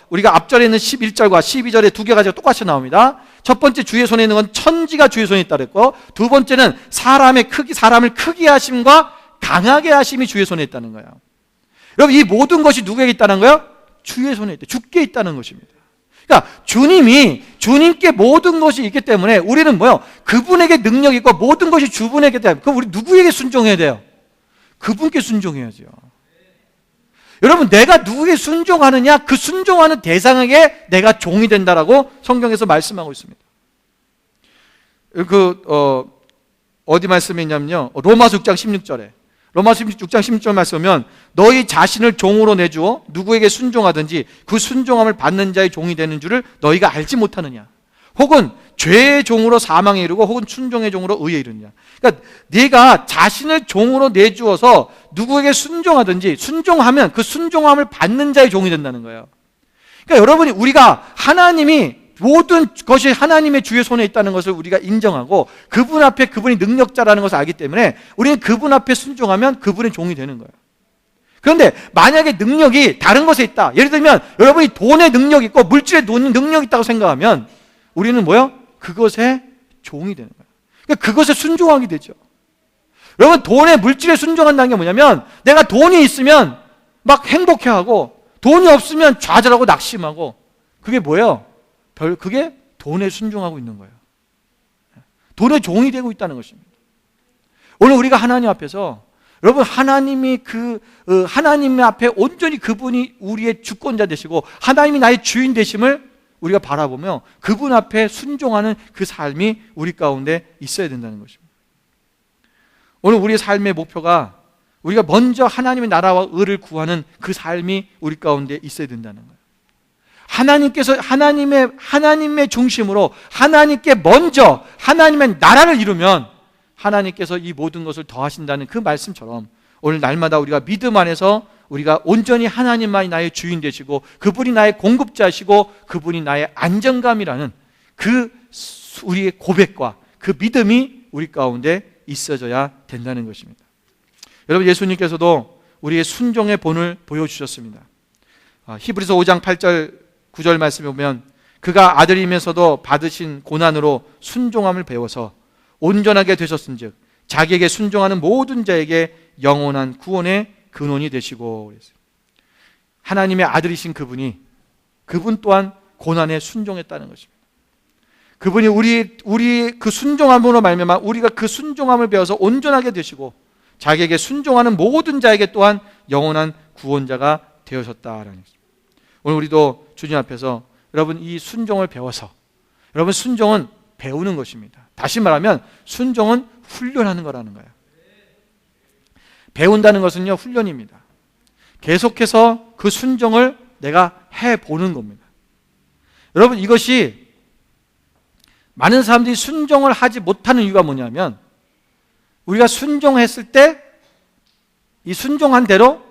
우리가 앞절에 있는 11절과 12절에 두 개가 똑같이 나옵니다. 첫 번째 주의 손에 있는 건 천지가 주의 손에 있다 그랬고 두 번째는 사람을 크게 하심과 강하게 하심이 주의 손에 있다는 거예요. 여러분 이 모든 것이 누구에게 있다는 거예요? 주의 손에 있다. 주께 있다는 것입니다. 그러니까 주님께 모든 것이 있기 때문에 우리는 뭐요? 그분에게 능력이 있고 모든 것이 주분에게 있다. 그럼 우리 누구에게 순종해야 돼요? 그분께 순종해야죠. 여러분 내가 누구에게 순종하느냐? 그 순종하는 대상에게 내가 종이 된다라고 성경에서 말씀하고 있습니다. 어디 말씀이 있냐면요 로마서 6장 16절에 로마서 6장 16절 말씀 보면 너희 자신을 종으로 내주어 누구에게 순종하든지 그 순종함을 받는 자의 종이 되는 줄을 너희가 알지 못하느냐. 혹은 죄의 종으로 사망에 이르고 혹은 순종의 종으로 의에 이르느냐. 그러니까 네가 자신을 종으로 내주어서 누구에게 순종하든지 순종하면 그 순종함을 받는 자의 종이 된다는 거예요. 그러니까 여러분이 우리가 하나님이 모든 것이 하나님의 주의 손에 있다는 것을 우리가 인정하고 그분 앞에 그분이 능력자라는 것을 알기 때문에 우리는 그분 앞에 순종하면 그분의 종이 되는 거예요. 그런데 만약에 능력이 다른 것에 있다. 예를 들면 여러분이 돈의 능력이 있고 물질의 능력이 있다고 생각하면 우리는 뭐요? 그것의 종이 되는 거예요. 그러니까 그것에 순종하게 되죠. 여러분 돈의 물질에 순종한다는 게 뭐냐면 내가 돈이 있으면 막 행복해하고 돈이 없으면 좌절하고 낙심하고 그게 뭐예요? 그게 돈에 순종하고 있는 거예요. 돈의 종이 되고 있다는 것입니다. 오늘 우리가 하나님 앞에서 여러분 하나님이 하나님 앞에 온전히 그분이 우리의 주권자 되시고 하나님이 나의 주인 되심을 우리가 바라보며 그분 앞에 순종하는 그 삶이 우리 가운데 있어야 된다는 것입니다. 오늘 우리의 삶의 목표가 우리가 먼저 하나님의 나라와 의를 구하는 그 삶이 우리 가운데 있어야 된다는 거예요. 하나님께서 하나님의 중심으로 하나님께 먼저 하나님의 나라를 이루면 하나님께서 이 모든 것을 더하신다는 그 말씀처럼 오늘 날마다 우리가 믿음 안에서 우리가 온전히 하나님만이 나의 주인 되시고 그분이 나의 공급자시고 그분이 나의 안정감이라는 그 우리의 고백과 그 믿음이 우리 가운데 있어져야 된다는 것입니다. 여러분 예수님께서도 우리의 순종의 본을 보여주셨습니다. 히브리서 5장 8절 9절 말씀에 보면 그가 아들이면서도 받으신 고난으로 순종함을 배워서 온전하게 되셨은즉 자기에게 순종하는 모든 자에게 영원한 구원의 근원이 되시고 그랬어요. 하나님의 아들이신 그분 또한 고난에 순종했다는 것입니다. 그분이 우리 그 순종함으로 말미암아 우리가 그 순종함을 배워서 온전하게 되시고 자기에게 순종하는 모든 자에게 또한 영원한 구원자가 되어졌다라는 것입니다. 오늘 우리도 주님 앞에서 여러분 이 순종을 배워서 여러분 순종은 배우는 것입니다. 다시 말하면 순종은 훈련하는 거라는 거예요. 배운다는 것은요 훈련입니다. 계속해서 그 순종을 내가 해보는 겁니다. 여러분 이것이 많은 사람들이 순종을 하지 못하는 이유가 뭐냐면 우리가 순종했을 때 이 순종한 대로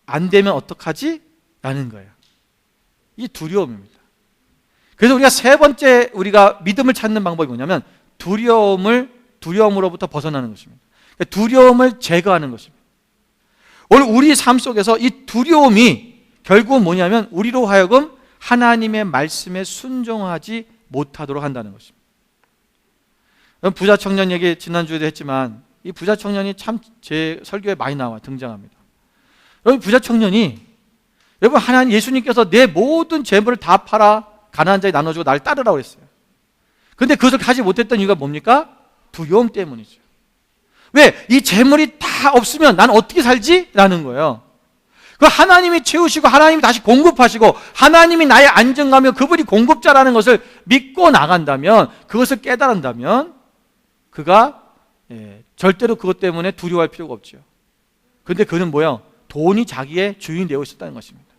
안 되면 어떡하지? 라는 거예요. 이 두려움입니다. 그래서 우리가 세 번째 우리가 믿음을 찾는 방법이 뭐냐면 두려움으로부터 벗어나는 것입니다. 두려움을 제거하는 것입니다. 오늘 우리 삶 속에서 이 두려움이 결국은 뭐냐면 우리로 하여금 하나님의 말씀에 순종하지 못하도록 한다는 것입니다. 부자 청년 얘기 지난주에도 했지만 이 부자 청년이 참 제 설교에 많이 등장합니다. 여러분 부자 청년이 여러분 하나님 예수님께서 내 모든 재물을 다 팔아 가난한 자에 나눠주고 날 따르라고 했어요. 그런데 그것을 하지 못했던 이유가 뭡니까? 두려움 때문이죠. 왜? 이 재물이 다 없으면 난 어떻게 살지? 라는 거예요. 그 하나님이 채우시고 하나님이 다시 공급하시고 하나님이 나의 안정감이고 그분이 공급자라는 것을 믿고 나간다면 그것을 깨달은다면 그가 절대로 그것 때문에 두려워할 필요가 없죠. 그런데 그는 뭐예요? 돈이 자기의 주인이 되어 있었다는 것입니다.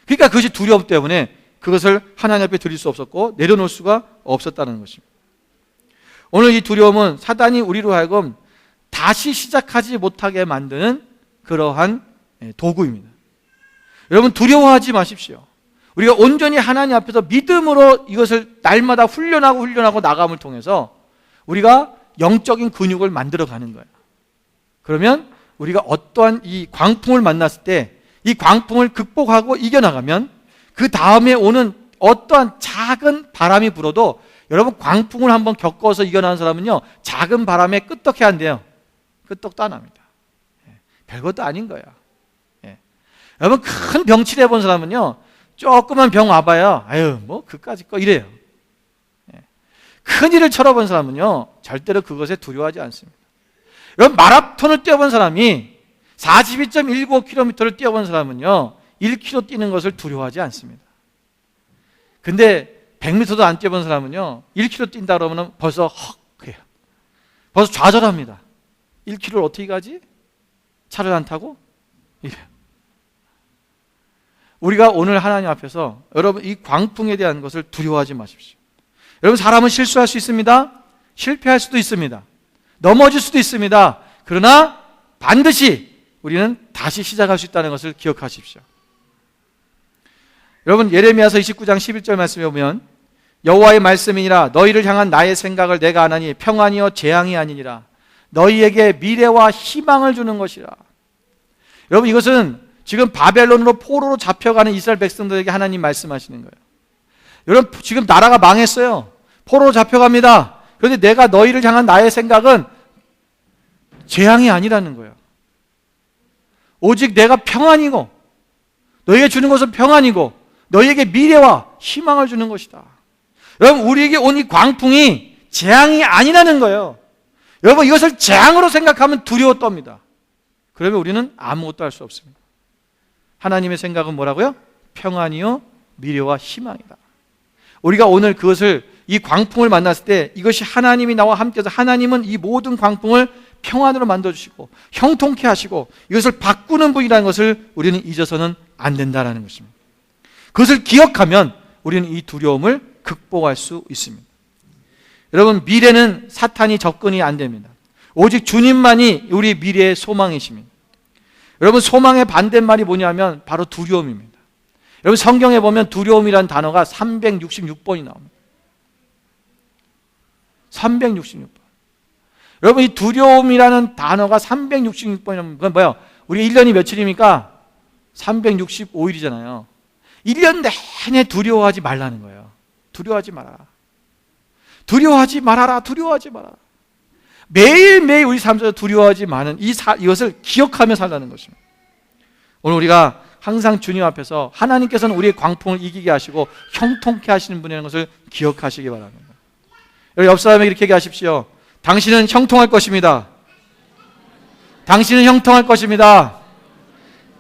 그러니까 그것이 두려움 때문에 그것을 하나님 앞에 드릴 수 없었고 내려놓을 수가 없었다는 것입니다. 오늘 이 두려움은 사단이 우리로 하여금 다시 시작하지 못하게 만드는 그러한 도구입니다. 여러분 두려워하지 마십시오. 우리가 온전히 하나님 앞에서 믿음으로 이것을 날마다 훈련하고 나감을 통해서 우리가 영적인 근육을 만들어 가는 거예요. 그러면 우리가 어떠한 이 광풍을 만났을 때 이 광풍을 극복하고 이겨나가면 그 다음에 오는 어떠한 작은 바람이 불어도 여러분 광풍을 한번 겪어서 이겨나는 사람은요 작은 바람에 끄떡해야 한대요. 끄떡도 안 합니다. 별것도 아닌 거예요. 여러분 큰 병치레 해본 사람은요 조그만 병 와봐요. 아유 뭐 그까짓 거 이래요. 큰 일을 쳐다본 사람은요 절대로 그것에 두려워하지 않습니다. 여러분 마라톤을 뛰어본 사람이 42.195km를 뛰어본 사람은요 1km 뛰는 것을 두려워하지 않습니다. 근데 100m도 안 뛰어본 사람은요 1km 뛴다 그러면 벌써 헉해요. 벌써 좌절합니다. 1km를 어떻게 가지? 차를 안 타고? 이래요. 우리가 오늘 하나님 앞에서 여러분 이 광풍에 대한 것을 두려워하지 마십시오. 여러분 사람은 실수할 수 있습니다. 실패할 수도 있습니다. 넘어질 수도 있습니다. 그러나 반드시 우리는 다시 시작할 수 있다는 것을 기억하십시오. 여러분 예레미야서 29장 11절 말씀에 보면 여호와의 말씀이니라 너희를 향한 나의 생각을 내가 아나니 평안이요 재앙이 아니니라 너희에게 미래와 희망을 주는 것이라. 여러분 이것은 지금 바벨론으로 포로로 잡혀가는 이스라엘 백성들에게 하나님 말씀하시는 거예요. 여러분 지금 나라가 망했어요. 포로로 잡혀갑니다. 그런데 내가 너희를 향한 나의 생각은 재앙이 아니라는 거예요. 오직 내가 평안이고 너희에게 주는 것은 평안이고 너희에게 미래와 희망을 주는 것이다. 여러분 우리에게 온 이 광풍이 재앙이 아니라는 거예요. 여러분 이것을 재앙으로 생각하면 두려워 떱니다. 그러면 우리는 아무것도 할 수 없습니다. 하나님의 생각은 뭐라고요? 평안이요 미래와 희망이다. 우리가 오늘 그것을 이 광풍을 만났을 때 이것이 하나님이 나와 함께해서 하나님은 이 모든 광풍을 평안으로 만들어주시고 형통케 하시고 이것을 바꾸는 분이라는 것을 우리는 잊어서는 안 된다는 것입니다. 그것을 기억하면 우리는 이 두려움을 극복할 수 있습니다. 여러분 미래는 사탄이 접근이 안 됩니다. 오직 주님만이 우리 미래의 소망이십니다. 여러분 소망의 반대말이 뭐냐면 바로 두려움입니다. 여러분 성경에 보면 두려움이라는 단어가 366번이 나옵니다. 366번. 여러분 이 두려움이라는 단어가 366번이면 그건 뭐예요? 우리 1년이 며칠입니까? 365일이잖아요. 1년 내내 두려워하지 말라는 거예요. 두려워하지 마라. 두려워하지 말아라. 두려워하지 마라. 매일매일 우리 삶 속에서 두려워하지 마는 이것을 기억하며 살라는 것입니다. 오늘 우리가 항상 주님 앞에서 하나님께서는 우리의 광풍을 이기게 하시고 형통케 하시는 분이라는 것을 기억하시기 바랍니다. 여러분 옆 사람에게 이렇게 얘기하십시오. 당신은 형통할 것입니다. 당신은 형통할 것입니다.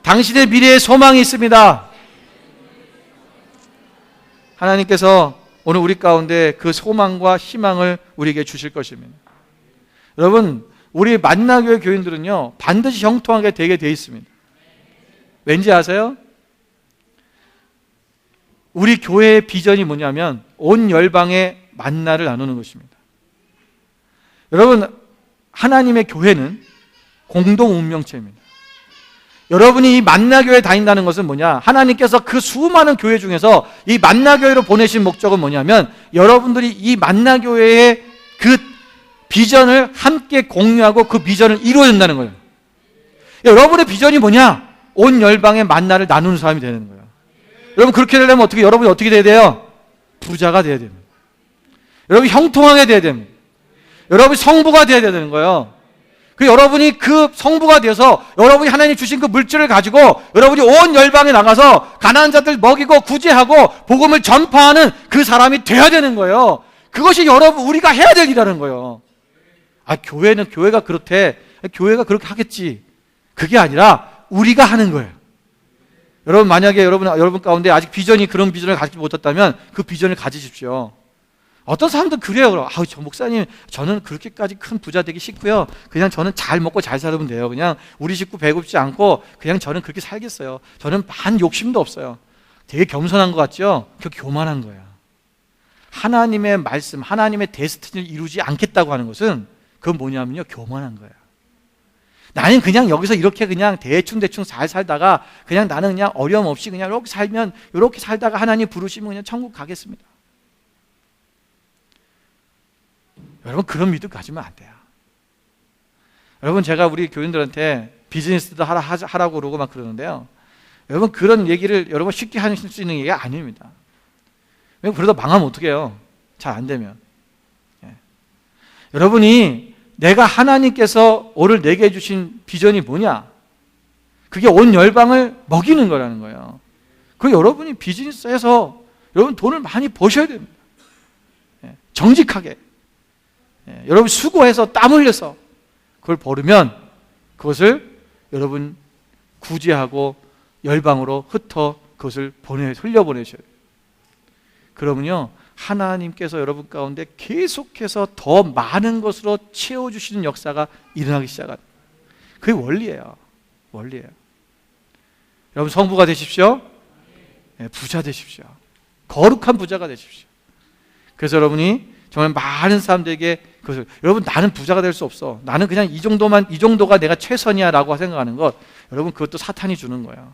당신의 미래에 소망이 있습니다. 하나님께서 오늘 우리 가운데 그 소망과 희망을 우리에게 주실 것입니다. 여러분 우리 만나교회 교인들은요 반드시 형통하게 되게 돼 있습니다. 왠지 아세요? 우리 교회의 비전이 뭐냐면 온 열방의 만나를 나누는 것입니다. 여러분 하나님의 교회는 공동 운명체입니다. 여러분이 이 만나교회 다닌다는 것은 뭐냐? 하나님께서 그 수많은 교회 중에서 이 만나교회로 보내신 목적은 뭐냐면 여러분들이 이 만나교회의 그 비전을 함께 공유하고 그 비전을 이루어낸다는 거예요. 여러분의 비전이 뭐냐? 온 열방의 만나를 나누는 사람이 되는 거예요. 여러분 그렇게 되려면 여러분이 어떻게 돼야 돼요? 부자가 돼야 됩니다. 여러분이 형통하게 돼야 됩니다. 여러분이 성부가 돼야 되는 거예요. 여러분이 그 성부가 되어서 여러분이 하나님 주신 그 물질을 가지고 여러분이 온 열방에 나가서 가난한 자들 먹이고 구제하고 복음을 전파하는 그 사람이 돼야 되는 거예요. 그것이 여러분 우리가 해야 될 일이라는 거예요. 교회가 그렇대. 교회가 그렇게 하겠지. 그게 아니라 우리가 하는 거예요. 여러분 만약에 여러분 가운데 아직 그런 비전을 가지지 못했다면 그 비전을 가지십시오. 어떤 사람들은 그래요. 저 목사님 저는 그렇게까지 큰 부자 되기 싫고요. 그냥 저는 잘 먹고 잘 살면 돼요. 그냥 우리 식구 배고프지 않고 그냥 저는 그렇게 살겠어요. 저는 반 욕심도 없어요. 되게 겸손한 것 같죠? 그게 교만한 거예요. 하나님의 말씀, 하나님의 데스티니를 이루지 않겠다고 하는 것은 그건 뭐냐면요 교만한 거예요. 나는 그냥 여기서 이렇게 그냥 대충 잘 살다가 그냥 나는 그냥 어려움 없이 그냥 이렇게 살다가 하나님 부르시면 그냥 천국 가겠습니다. 여러분 그런 믿음 가지면 안 돼요. 여러분 제가 우리 교인들한테 비즈니스도 하라고 그러고 막 그러는데요. 여러분 그런 얘기를 여러분 쉽게 하실 수 있는 얘기가 아닙니다. 그러다 망하면 어떡해요? 잘 안 되면. 여러분이 내가 하나님께서 오늘 내게 주신 비전이 뭐냐? 그게 온 열방을 먹이는 거라는 거예요. 여러분이 비즈니스에서 여러분 돈을 많이 버셔야 됩니다. 정직하게. 여러분 수고해서 땀 흘려서 그걸 벌으면 그것을 여러분 구제하고 열방으로 그것을 흘려보내셔야 돼요. 그러면요 하나님께서 여러분 가운데 계속해서 더 많은 것으로 채워주시는 역사가 일어나기 시작합니다. 그게 원리예요. 여러분 성부가 되십시오. 부자 되십시오. 거룩한 부자가 되십시오. 그래서 여러분이 정말 많은 사람들에게 여러분 나는 부자가 될 수 없어. 나는 그냥 이 정도가 내가 최선이야 라고 생각하는 것, 여러분 그것도 사탄이 주는 거예요.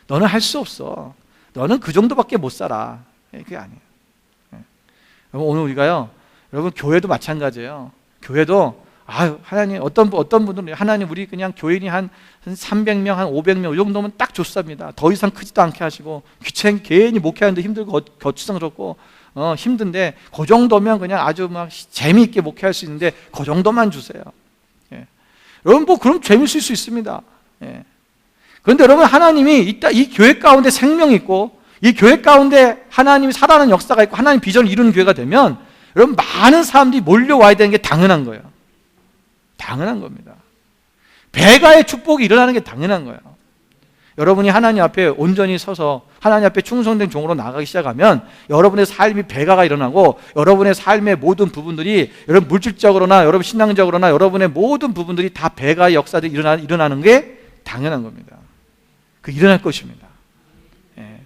너는 할 수 없어. 너는 그 정도밖에 못 살아. 그게 아니에요. 여러분, 오늘 우리가요, 여러분, 교회도 마찬가지예요. 교회도, 하나님, 어떤 분들은, 하나님, 우리 그냥 교인이 한 300명, 한 500명, 이 정도면 딱 좋습니다. 더 이상 크지도 않게 하시고, 귀찮게 괜히 목회하는데 힘들고, 거추장스럽고, 힘든데, 그 정도면 그냥 아주 막 재미있게 목회할 수 있는데, 그 정도만 주세요. 예. 여러분, 뭐, 그럼 재밌을 수 있습니다. 예. 그런데 여러분, 하나님이 이 교회 가운데 생명이 있고, 이 교회 가운데 하나님이 살아나는 역사가 있고, 하나님 비전을 이루는 교회가 되면, 여러분, 많은 사람들이 몰려와야 되는 게 당연한 거예요. 당연한 겁니다. 배가의 축복이 일어나는 게 당연한 거예요. 여러분이 하나님 앞에 온전히 서서 하나님 앞에 충성된 종으로 나가기 시작하면 여러분의 삶이 배가가 일어나고, 여러분의 삶의 모든 부분들이, 여러분 물질적으로나 여러분 신앙적으로나 여러분의 모든 부분들이 다 배가의 역사들이 일어나는 게 당연한 겁니다. 그 일어날 것입니다. 예.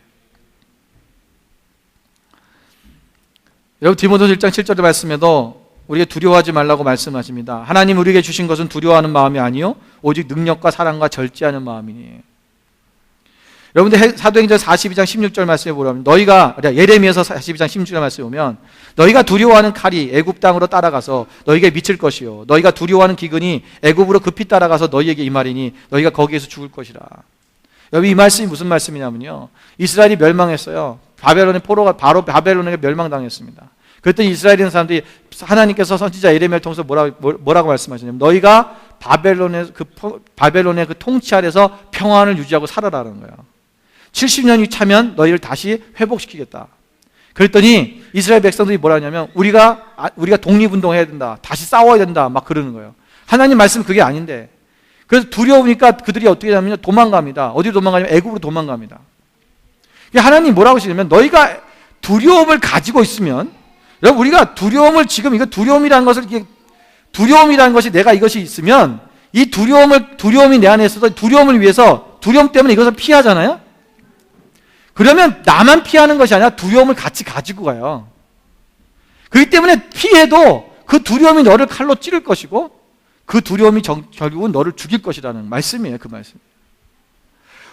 여러분, 디모데후서 1장 7절의 말씀에도 우리에게 두려워하지 말라고 말씀하십니다. 하나님 우리에게 주신 것은 두려워하는 마음이 아니요 오직 능력과 사랑과 절제하는 마음이니. 여러분들 사도행전 42장 16절 말씀에 보면, 예레미야서 42장 16절 말씀에 보면, 너희가 두려워하는 칼이 애굽 땅으로 따라가서 너희에게 미칠 것이요 너희가 두려워하는 기근이 애굽으로 급히 따라가서 너희에게 임하리니 너희가 거기에서 죽을 것이라. 여러분, 이 말씀이 무슨 말씀이냐면요, 이스라엘이 멸망했어요. 바로 바벨론에게 멸망당했습니다. 그랬더니 이스라엘에 있는 사람들이 하나님께서 선지자 예레미야를 통해서 뭐라고 말씀하시냐면, 너희가 바벨론의 그 통치 아래서 평안을 유지하고 살아라는 거예요. 70년이 차면 너희를 다시 회복시키겠다. 그랬더니 이스라엘 백성들이 뭐라 하냐면, 우리가 독립운동해야 된다, 다시 싸워야 된다, 막 그러는 거예요. 하나님 말씀은 그게 아닌데. 그래서 두려우니까 그들이 어떻게 하냐면 도망갑니다. 어디로 도망가냐면 애굽으로 도망갑니다. 하나님 뭐라고 하시냐면, 너희가 두려움을 가지고 있으면, 여러분, 우리가 두려움을 지금, 이거 두려움이라는 것이 내가 이것이 있으면, 이 두려움이 내 안에 있어서 두려움을 위해서, 두려움 때문에 이것을 피하잖아요? 그러면 나만 피하는 것이 아니라 두려움을 같이 가지고 가요. 그렇기 때문에 피해도 그 두려움이 너를 칼로 찌를 것이고, 그 두려움이 결국은 너를 죽일 것이라는 말씀이에요. 그 말씀.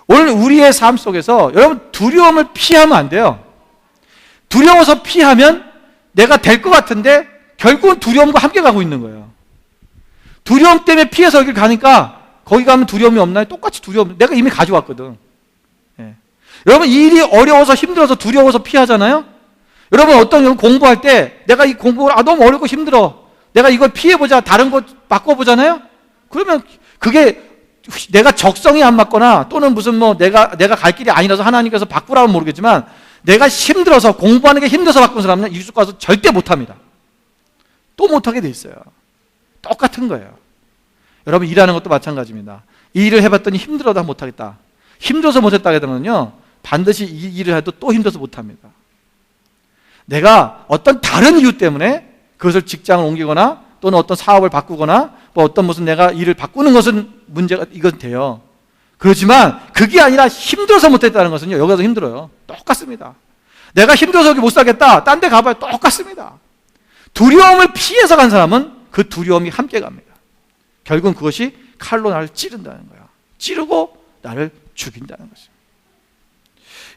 오늘 우리의 삶 속에서 여러분, 두려움을 피하면 안 돼요. 두려워서 피하면 내가 될 것 같은데 결국은 두려움과 함께 가고 있는 거예요. 두려움 때문에 피해서 여기 가니까 거기 가면 두려움이 없나요? 똑같이 두려움. 내가 이미 가져왔거든. 예. 여러분, 일이 어려워서 힘들어서 두려워서 피하잖아요. 여러분, 어떤 공부할 때 내가 이 공부를 너무 어렵고 힘들어, 내가 이걸 피해보자, 다른 거 바꿔보잖아요. 그러면 그게 내가 적성이 안 맞거나, 또는 무슨 내가 갈 길이 아니라서 하나님께서 바꾸라면 모르겠지만, 내가 힘들어서, 공부하는 게 힘들어서 바꾼 사람은 이쪽 가서 절대 못합니다. 또 못하게 돼 있어요. 똑같은 거예요. 여러분, 일하는 것도 마찬가지입니다. 이 일을 해봤더니 힘들어도 못하겠다, 힘들어서 못했다 하더라면요, 반드시 이 일을 해도 또 힘들어서 못합니다. 내가 어떤 다른 이유 때문에 그것을 직장을 옮기거나, 또는 어떤 사업을 바꾸거나, 무슨 내가 일을 바꾸는 것은 문제가, 이건 돼요. 그렇지만 그게 아니라 힘들어서 못했다는 것은요, 여기 가서 힘들어요. 똑같습니다. 내가 힘들어서 여기 못 살겠다, 딴 데 가봐요. 똑같습니다. 두려움을 피해서 간 사람은 그 두려움이 함께 갑니다. 결국은 그것이 칼로 나를 찌른다는 거예요. 찌르고 나를 죽인다는 것이죠.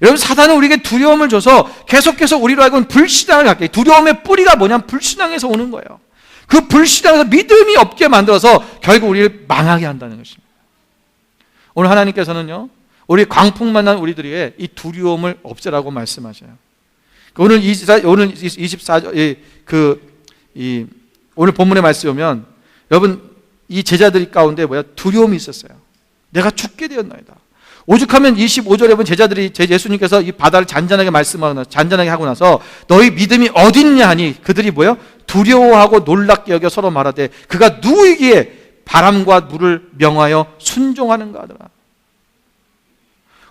여러분, 사단은 우리에게 두려움을 줘서 계속해서 우리로 하여금 불신앙을 갖게, 두려움의 뿌리가 뭐냐면 불신앙에서 오는 거예요. 그 불신앙에서 믿음이 없게 만들어서 결국 우리를 망하게 한다는 것입니다. 오늘 하나님께서는요, 우리 광풍 만난 우리들에게 이 두려움을 없애라고 말씀하셔요. 오늘 24절, 오늘 본문의 말씀에 보면, 여러분, 이 제자들 가운데 두려움이 있었어요. 내가 죽게 되었나이다. 오죽하면 25절에 보면 예수님께서 이 바다를 잔잔하게 하고 나서 너희 믿음이 어딨냐 하니, 그들이 두려워하고 놀랍게 여겨 서로 말하되 그가 누구이기에 바람과 물을 명하여 순종하는가 하더라.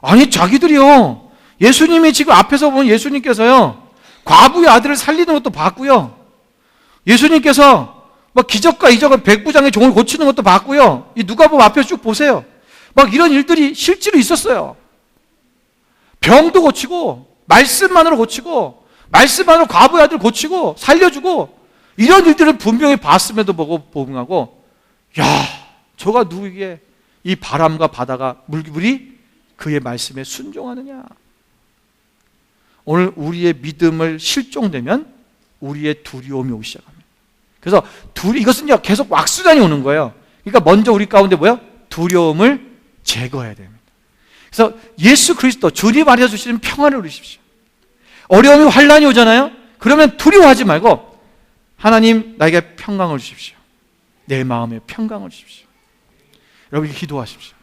아니, 자기들이요, 예수님이 지금 앞에서 보면 예수님께서요, 과부의 아들을 살리는 것도 봤고요, 예수님께서 기적과 이적을 백부장의 종을 고치는 것도 봤고요, 이 누가복음 앞에 쭉 보세요. 이런 일들이 실제로 있었어요. 병도 고치고, 말씀만으로 고치고, 말씀만으로 과부의 아들 고치고 살려주고, 이런 일들을 분명히 봤음에도 불구하고, 야, 저가 누구에게 이 바람과 바다가 물이 그의 말씀에 순종하느냐. 오늘 우리의 믿음을 실종되면 우리의 두려움이 오기 시작합니다. 그래서 이것은 계속 왁수단이 오는 거예요. 그러니까 먼저 우리 가운데 뭐야? 두려움을 제거해야 됩니다. 그래서 예수 그리스도 주님 안에서 주시는 평안을 누리십시오. 어려움이 환난이 오잖아요. 그러면 두려워하지 말고 하나님 나에게 평강을 주십시오. 내 마음에 평강을 주십시오. 여러분 기도하십시오.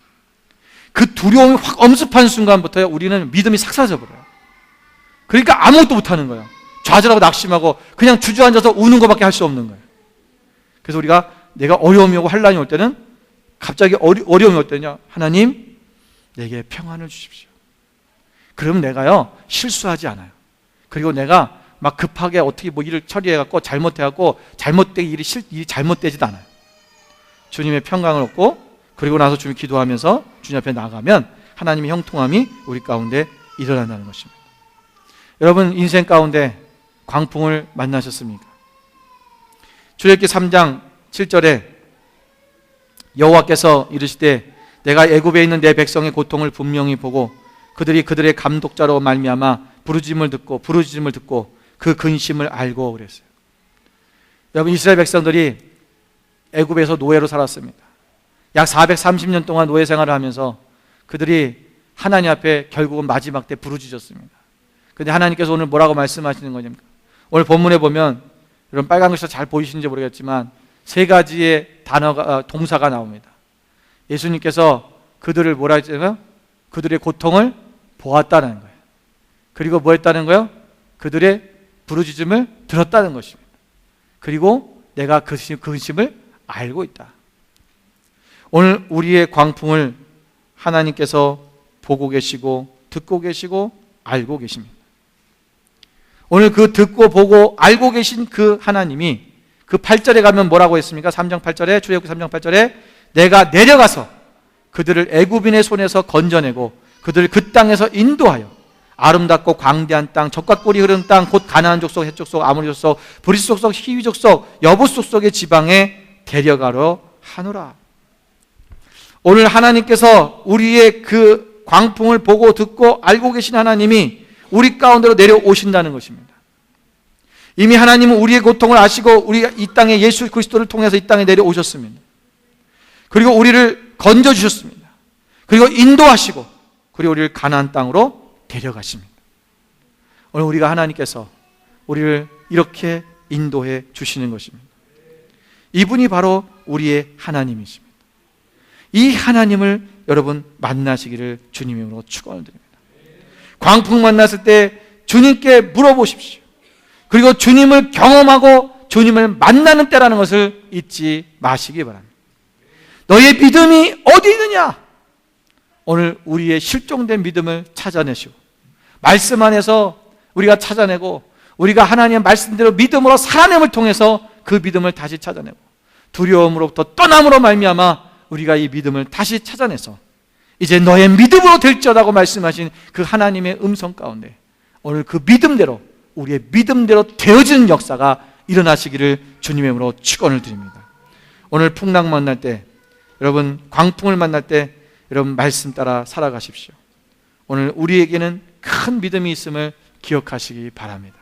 그 두려움이 확 엄습한 순간부터 우리는 믿음이 싹 사라져버려요. 그러니까 아무것도 못하는 거예요. 좌절하고 낙심하고 그냥 주저앉아서 우는 것밖에 할 수 없는 거예요. 그래서 우리가 내가 어려움이 오고 환난이 올 때는 갑자기 어려움이 올 때는요, 하나님 내게 평안을 주십시오. 그러면 내가요 실수하지 않아요. 그리고 내가 막 급하게 어떻게 뭐 일을 처리해갖고 잘못해갖고 일이 잘못되지도 않아요. 주님의 평강을 얻고 그리고 나서 주님 기도하면서 주님 앞에 나가면 하나님의 형통함이 우리 가운데 일어난다는 것입니다. 여러분 인생 가운데 광풍을 만나셨습니까? 출애굽기 3장 7절에 여호와께서 이르시되 내가 애굽에 있는 내 백성의 고통을 분명히 보고 그들의 감독자로 말미암아 부르짖음을 듣고 그 근심을 알고 그랬어요. 여러분 이스라엘 백성들이 애굽에서 노예로 살았습니다. 약 430년 동안 노예 생활을 하면서 그들이 하나님 앞에 결국은 마지막 때 부르짖었습니다. 그런데 하나님께서 오늘 뭐라고 말씀하시는 거냐면 오늘 본문에 보면 여러분 빨간 글씨가 잘 보이시는지 모르겠지만 세 가지의 동사가 나옵니다. 예수님께서 그들을 뭐라 했잖아요? 그들의 고통을 보았다는 거예요. 그리고 뭐 했다는 거예요? 그들의 부르짖음을 들었다는 것입니다. 그리고 내가 그 근심을 알고 있다. 오늘 우리의 광풍을 하나님께서 보고 계시고 듣고 계시고 알고 계십니다. 오늘 그 듣고 보고 알고 계신 그 하나님이 그 8절에 가면 뭐라고 했습니까? 3장 8절에 출애굽기 3장 8절에 내가 내려가서 그들을 애굽인의 손에서 건져내고 그들을 그 땅에서 인도하여 아름답고 광대한 땅, 젖과 꿀이 흐르는 땅, 곧 가나안 족속, 헷 족속, 아모리 족속, 브리스 족속, 히위 족속, 여부 족속의 지방에 데려가려 하노라. 오늘 하나님께서 우리의 그 광풍을 보고 듣고 알고 계신 하나님이 우리 가운데로 내려오신다는 것입니다. 이미 하나님은 우리의 고통을 아시고 우리가 이 땅에 예수 그리스도를 통해서 이 땅에 내려오셨습니다. 그리고 우리를 건져주셨습니다. 그리고 인도하시고 그리고 우리를 가나안 땅으로 데려가십니다. 오늘 우리가 하나님께서 우리를 이렇게 인도해 주시는 것입니다. 이분이 바로 우리의 하나님이십니다. 이 하나님을 여러분 만나시기를 주님의 이름으로 축원을 드립니다. 광풍 만났을 때 주님께 물어보십시오. 그리고 주님을 경험하고 주님을 만나는 때라는 것을 잊지 마시기 바랍니다. 너의 믿음이 어디 있느냐? 오늘 우리의 실종된 믿음을 찾아내시고 말씀 안에서 우리가 찾아내고 우리가 하나님의 말씀대로 믿음으로 살아냄을 통해서 그 믿음을 다시 찾아내고 두려움으로부터 떠남으로 말미암아 우리가 이 믿음을 다시 찾아내서 이제 너의 믿음으로 될지어다고 말씀하신 그 하나님의 음성 가운데 오늘 그 믿음대로 우리의 믿음대로 되어지는 역사가 일어나시기를 주님의 이름으로 축원을 드립니다. 오늘 풍랑 만날 때 여러분 광풍을 만날 때 여러분 말씀 따라 살아가십시오. 오늘 우리에게는 큰 믿음이 있음을 기억하시기 바랍니다.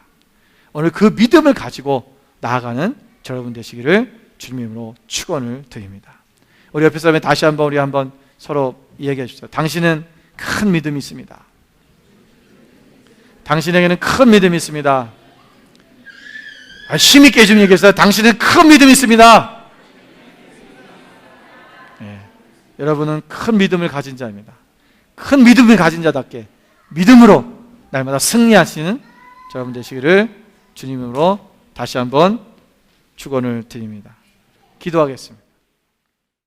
오늘 그 믿음을 가지고 나아가는 여러분 되시기를 주님의 이름으로 축원을 드립니다. 우리 옆에 사람에 다시 한번 우리 한번 서로 이야기해 주시죠. 당신은 큰 믿음이 있습니다. 당신에게는 큰 믿음이 있습니다. 힘있게 좀 얘기했어요. 당신은 큰 믿음이 있습니다. 네. 여러분은 큰 믿음을 가진 자입니다. 큰 믿음을 가진 자답게 믿음으로 날마다 승리하시는 여러분 되시기를 주님으로 다시 한번 축원을 드립니다. 기도하겠습니다.